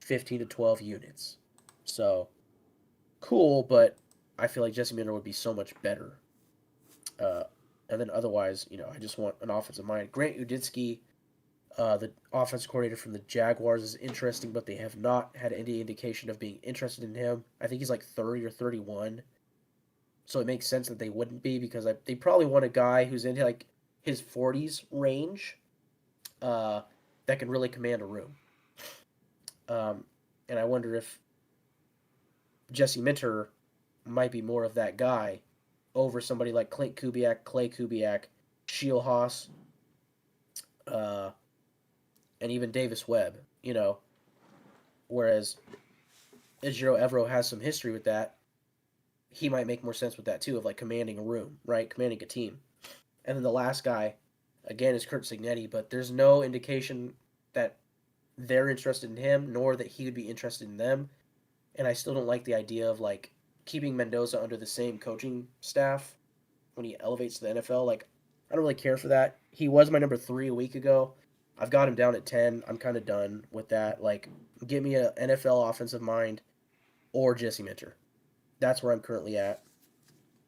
15 to 12 units. So, cool, but I feel like Jesse Minter would be so much better. And then otherwise, I just want an offensive mind. Grant Udinski, the offensive coordinator from the Jaguars, is interesting, but they have not had any indication of being interested in him. I think he's like 30 or 31. So it makes sense that they wouldn't be because they probably want a guy who's in like his 40s range that can really command a room. And I wonder if Jesse Minter might be more of that guy over somebody like Clint Kubiak, Clay Kubiak, Sheil Haas, and even Davis Webb, Whereas Ejiro Evero has some history with that. He might make more sense with that too, of like commanding a room, right? Commanding a team. And then the last guy, again, is Kurt Cignetti, but there's no indication that they're interested in him, nor that he would be interested in them. And I still don't like the idea of like keeping Mendoza under the same coaching staff when he elevates to the NFL. Like, I don't really care for that. He was my number 3 a week ago. I've got him down at 10. I'm kind of done with that. Like, give me an NFL offensive mind or Jesse Minter. That's where I'm currently at.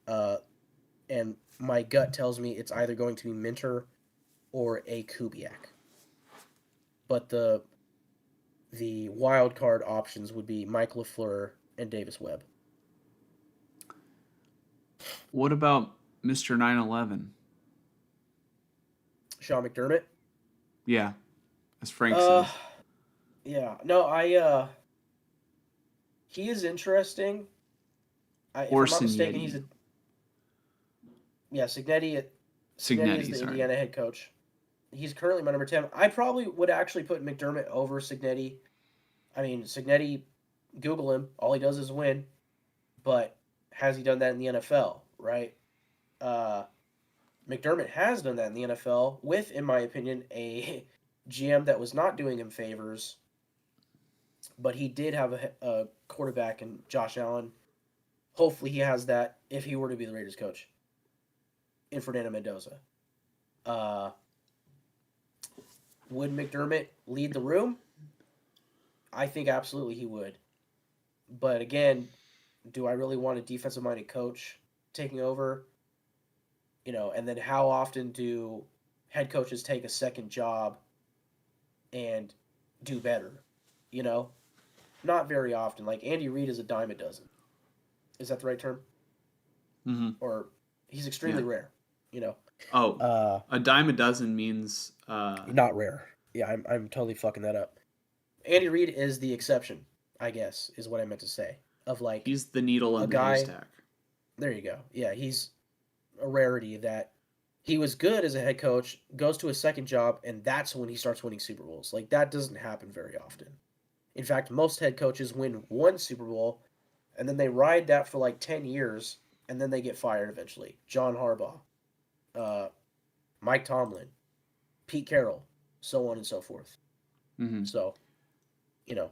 And my gut tells me it's either going to be Minter or a Kubiak. But the wild card options would be Mike LaFleur and Davis Webb. What about Mr. 9/11? Sean McDermott? Yeah, as Frank says. Yeah. No, he is interesting. If Or I'm not mistaken, he's Cignetti. Cignetti. Cignetti is Cignetti, the sorry. Indiana head coach. He's currently my number 10. I probably would actually put McDermott over Cignetti. I mean, Cignetti, Google him. All he does is win. But has he done that in the NFL? Right? Uh, McDermott has done that in the NFL with, in my opinion, a GM that was not doing him favors, but he did have a quarterback in Josh Allen. Hopefully, he has that if he were to be the Raiders coach in Fernando Mendoza. Uh, would McDermott lead the room? I think absolutely he would. But again, do I really want a defensive minded coach taking over? And then how often do head coaches take a second job and do better? You know, not very often. Like Andy Reid is a dime a dozen. Is that the right term? Mm-hmm. Or he's Yeah. extremely rare. You know, Oh, uh, a dime a dozen means not rare. Yeah, I'm totally fucking that up. Andy Reid is the exception, I guess, is what I meant to say. Of like he's the needle a in the guy. haystack. There you go. Yeah, he's a rarity that he was good as a head coach, goes to a second job, and that's when he starts winning Super Bowls. Like that doesn't happen very often. In fact, most head coaches win one Super Bowl and then they ride that for like 10 years and then they get fired eventually. John Harbaugh, uh, Mike Tomlin, Pete Carroll, so on and so forth. Mm-hmm. So, you know,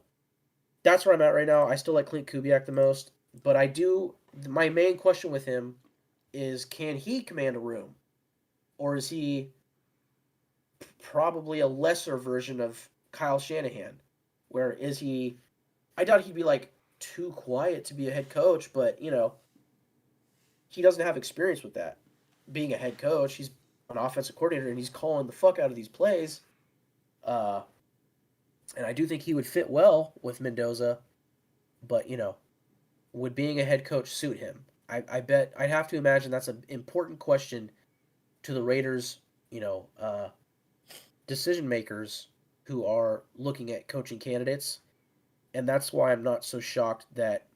that's where I'm at right now. I still like Clint Kubiak the most, but I do. My main question with him is can he command a room? Or is he probably a lesser version of Kyle Shanahan? Where is he? I doubt he'd be like too quiet to be a head coach, but he doesn't have experience with that. Being a head coach, he's an offensive coordinator and he's calling the fuck out of these plays. Uh, and I do think he would fit well with Mendoza, but would being a head coach suit him? I bet I'd have to imagine that's an important question to the Raiders, decision makers who are looking at coaching candidates, and that's why I'm not so shocked that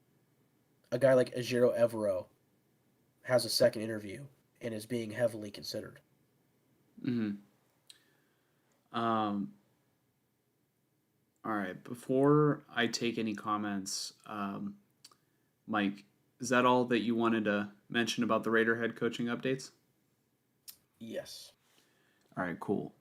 a guy like Ajiro Evero has a second interview and is being heavily considered. Mm-hmm. Um, all right. Before I take any comments, Mike, is that all that you wanted to mention about the Raider head coaching updates? Yes. All right, cool.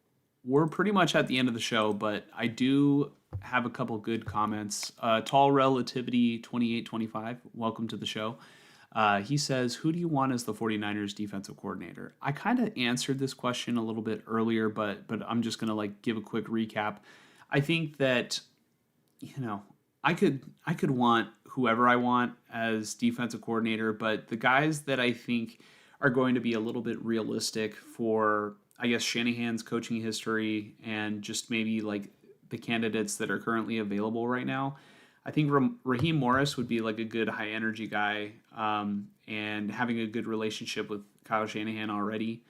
We're pretty much at the end of the show, but I do have a couple good comments. Tall Relativity 2825, welcome to the show. He says, who do you want as the 49ers defensive coordinator? I kind of answered this question a little bit earlier, but I'm just going to like give a quick recap. I think that I could want whoever I want as defensive coordinator, but the guys that I think are going to be a little bit realistic for, I guess, Shanahan's coaching history and just maybe like the candidates that are currently available right now. I think Raheem Morris would be like a good high energy guy, and having a good relationship with Kyle Shanahan already.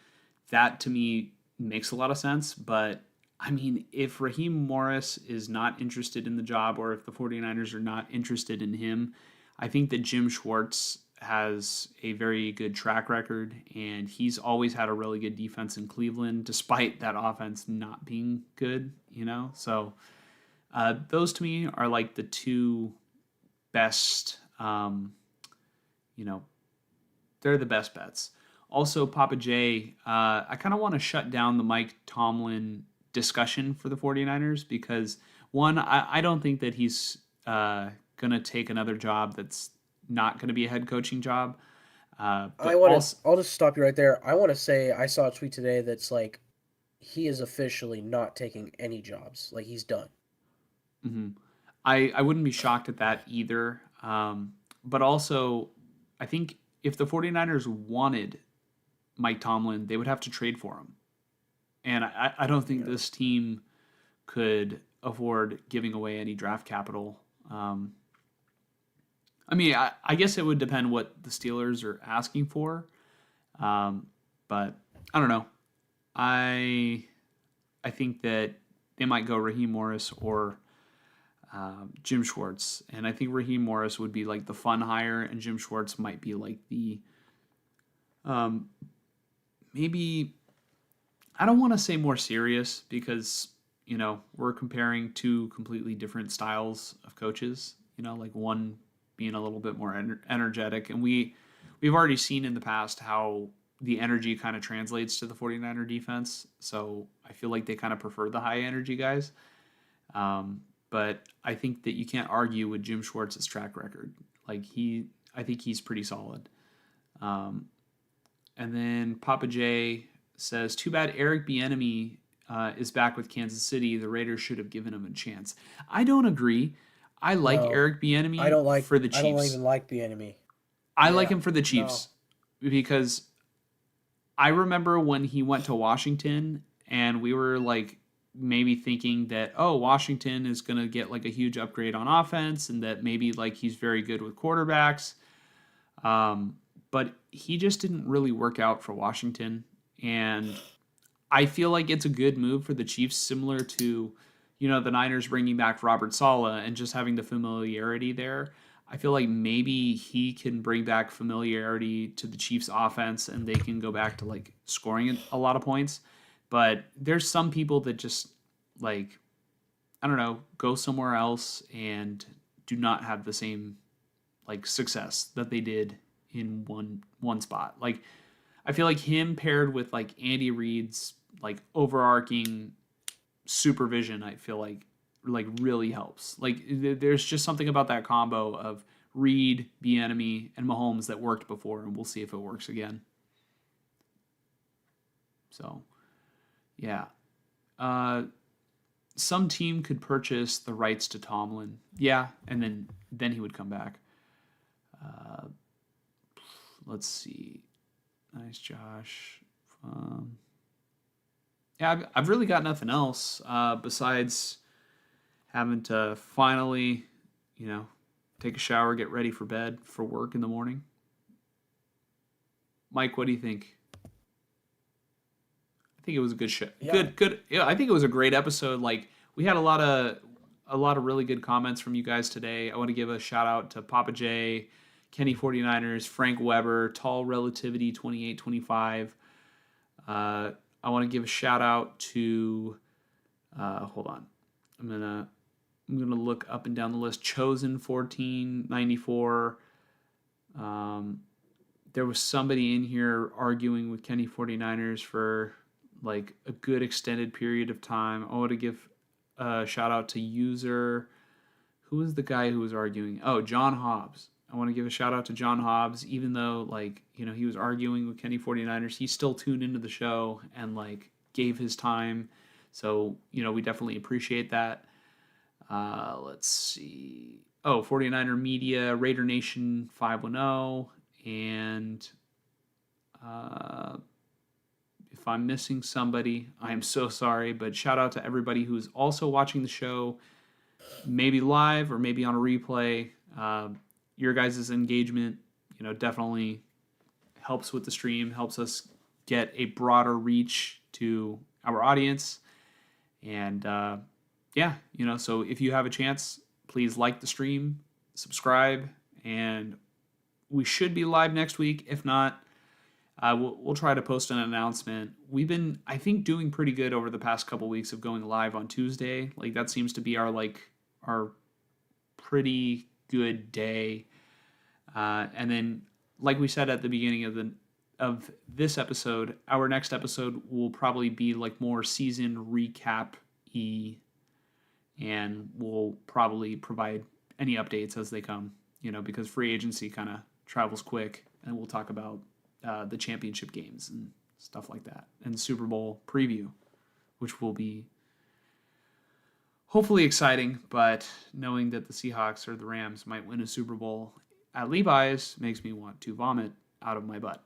That to me makes a lot of sense. But I mean, if Raheem Morris is not interested in the job or if the 49ers are not interested in him, I think that Jim Schwartz has a very good track record and he's always had a really good defense in Cleveland despite that offense not being good, So those to me are like the two best, you know, they're the best bets. Also, Papa J, I kind of want to shut down the Mike Tomlin discussion for the 49ers because, one, I don't think that he's going to take another job that's not going to be a head coaching job. I But want to. also, I'll just stop you right there. I want to say I saw a tweet today that's like he is officially not taking any jobs. Like he's done. mhm. I wouldn't be shocked at that either. But also, I think if the 49ers wanted Mike Tomlin, they would have to trade for him. And I don't think Yeah. this team could afford giving away any draft capital. I mean, I guess it would depend what the Steelers are asking for. Um, but I don't know. I I think that they might go Raheem Morris or Jim Schwartz, and I think Raheem Morris would be like the fun hire, and Jim Schwartz might be like the maybe I don't want to say more serious because we're comparing two completely different styles of coaches, like one being a little bit more energetic. And we've already seen in the past how the energy kind of translates to the 49er defense. So I feel like they kind of prefer the high energy guys. But I think that you can't argue with Jim Schwartz's track record. I think he's pretty solid. Um, and then Papa J says, "Too bad Eric Bieniemy is back with Kansas City. The Raiders should have given him a chance." I don't agree. I like No, Eric Bieniemy for the I don't Chiefs. even like the enemy. I like Yeah, him for the no. Chiefs because I remember when he went to Washington and we were like maybe thinking that, oh, Washington is going to get like a huge upgrade on offense and that maybe like he's very good with quarterbacks. Um, but he just didn't really work out for Washington. And I feel like it's a good move for the Chiefs, similar to, the Niners bringing back Robert Saleh and just having the familiarity there. I feel like maybe he can bring back familiarity to the Chiefs offense and they can go back to like scoring a lot of points. But there's some people that just like, I don't know, go somewhere else and do not have the same like success that they did in one spot. Like I feel like him paired with like Andy Reid's like overarching supervision, I feel like really helps. Like there's just something about that combo of Reid, Bieniemy, and Mahomes that worked before, and we'll see if it works again. So, yeah. Uh, some team could purchase the rights to Tomlin. Yeah, and then he would come back. Uh, let's see. Nice, Josh. Yeah, I've really got nothing else besides having to finally, take a shower, get ready for bed for work in the morning. Mike, what do you think? I think it was a good show. Yeah. Good. Yeah, I think it was a great episode. Like we had a lot of really good comments from you guys today. I want to give a shout out to Papa J, Kenny 49ers, Frank Weber, Tall Relativity 2825. I want to give a shout out to hold on. I'm gonna look up and down the list. Chosen 1494. There was somebody in here arguing with Kenny 49ers for like a good extended period of time. I want to give a shout out to user. Who was the guy who was arguing? Oh, John Hobbs. I want to give a shout out to John Hobbs, even though he was arguing with Kenny 49ers, he still tuned into the show and like gave his time. So, we definitely appreciate that. Let's see. Oh, 49er Media, Raider Nation 510, and if I'm missing somebody, I am so sorry, but shout out to everybody who's also watching the show, maybe live or maybe on a replay. Your guys' engagement, definitely helps with the stream, helps us get a broader reach to our audience. And so if you have a chance, please like the stream, subscribe, and we should be live next week. If not, we'll try to post an announcement. We've been, I think, doing pretty good over the past couple weeks of going live on Tuesday. Like that seems to be our pretty good day. And then, like we said at the beginning of this episode, our next episode will probably be like more season recap-y, and we'll probably provide any updates as they come, because free agency kind of travels quick, and we'll talk about the championship games and stuff like that, and Super Bowl preview, which will be hopefully exciting, but knowing that the Seahawks or the Rams might win a Super Bowl at Levi's makes me want to vomit out of my butt.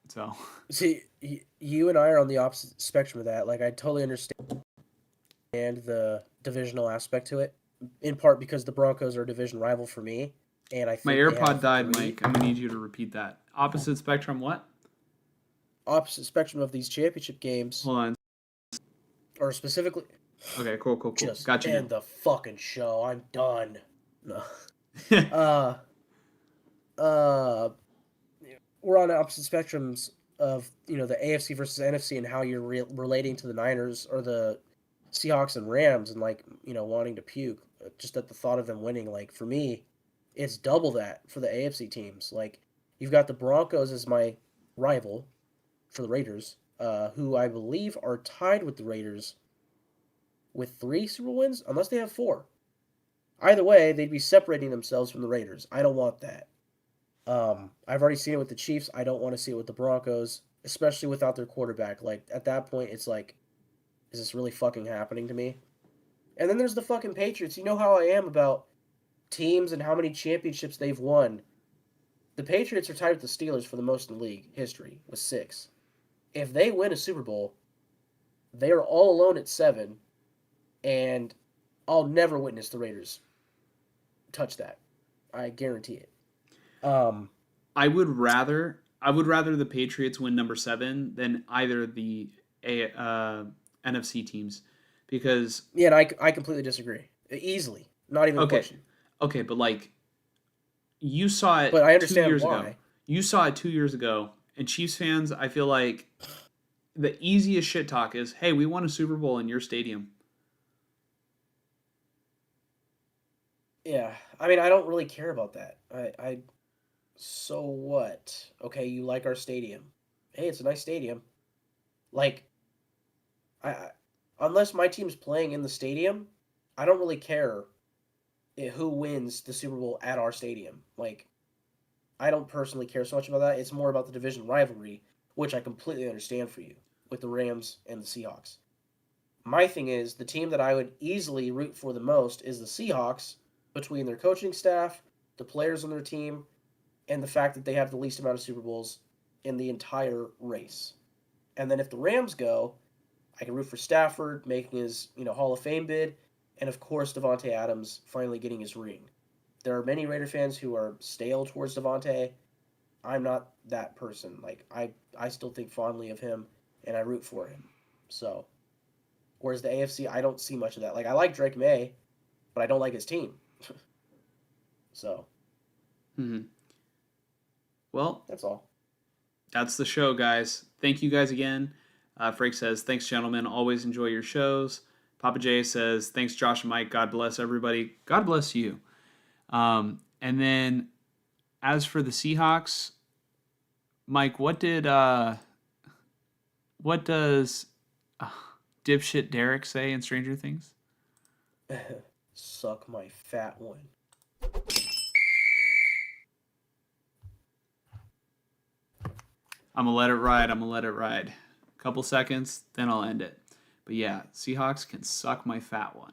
So, See, you and I are on the opposite spectrum of that. Like, I totally understand the divisional aspect to it, in part because the Broncos are a division rival for me, and I my think they AirPod have died, three Mike. I'm going to need you to repeat that. Opposite spectrum, what? opposite spectrum of these championship games, Hold on. or specifically, Okay, cool. just Got you end the fucking show. I'm done. No. now. Uh, we're on opposite spectrums of the AFC versus NFC and how you're relating to the Niners or the Seahawks and Rams and like, wanting to puke just at the thought of them winning. Like for me, it's double that for the AFC teams. Like you've got the Broncos as my rival for the Raiders, who I believe are tied with the Raiders with 3 Super Bowl wins, unless they have 4. Either way, they'd be separating themselves from the Raiders. I don't want that. I've already seen it with the Chiefs. I don't want to see it with the Broncos, especially without their quarterback. Like at that point, it's like, is this really fucking happening to me? And then there's the fucking Patriots. You know how I am about teams and how many championships they've won. The Patriots are tied with the Steelers for the most in league history with 6. If they win a Super Bowl, they are all alone at 7, and I'll never witness the Raiders touch that. I guarantee it. Um, I would rather the Patriots win number 7 than either the NFC teams because yeah, and I completely disagree. Easily, not even a okay, question. okay, but like you saw it But I two understand years ago. why. You saw it 2 years ago, and Chiefs fans, I feel like the easiest shit talk is, "Hey, we won a Super Bowl in your stadium." Yeah, I mean, I don't really care about that. So what? Okay, you like our stadium? Hey, it's a nice stadium. Like, I unless my team's playing in the stadium, I don't really care who wins the Super Bowl at our stadium. Like, I don't personally care so much about that. It's more about the division rivalry, which I completely understand for you with the Rams and the Seahawks. My thing is the team that I would easily root for the most is the Seahawks between their coaching staff, the players on their team, and the fact that they have the least amount of Super Bowls in the entire race. And then if the Rams go, I can root for Stafford making his, Hall of Fame bid, and of course Devontae Adams finally getting his ring. There are many Raider fans who are stale towards Devontae. I'm not that person. Like I still think fondly of him and I root for him. So, whereas the AFC, I don't see much of that. Like I like Drake May, but I don't like his team. So, Hmm. Well, that's all. that's the show, guys. Thank you guys again. Frank says, "Thanks, gentlemen. Always enjoy your shows." Papa J says, "Thanks, Josh and Mike. God bless everybody. God bless you." And then as for the Seahawks, Mike, what does uh, dipshit Derek say in Stranger Things? Suck my fat one. I'm gonna let it ride. I'm gonna let it ride. A couple seconds, then I'll end it. But yeah, Seahawks can suck my fat one.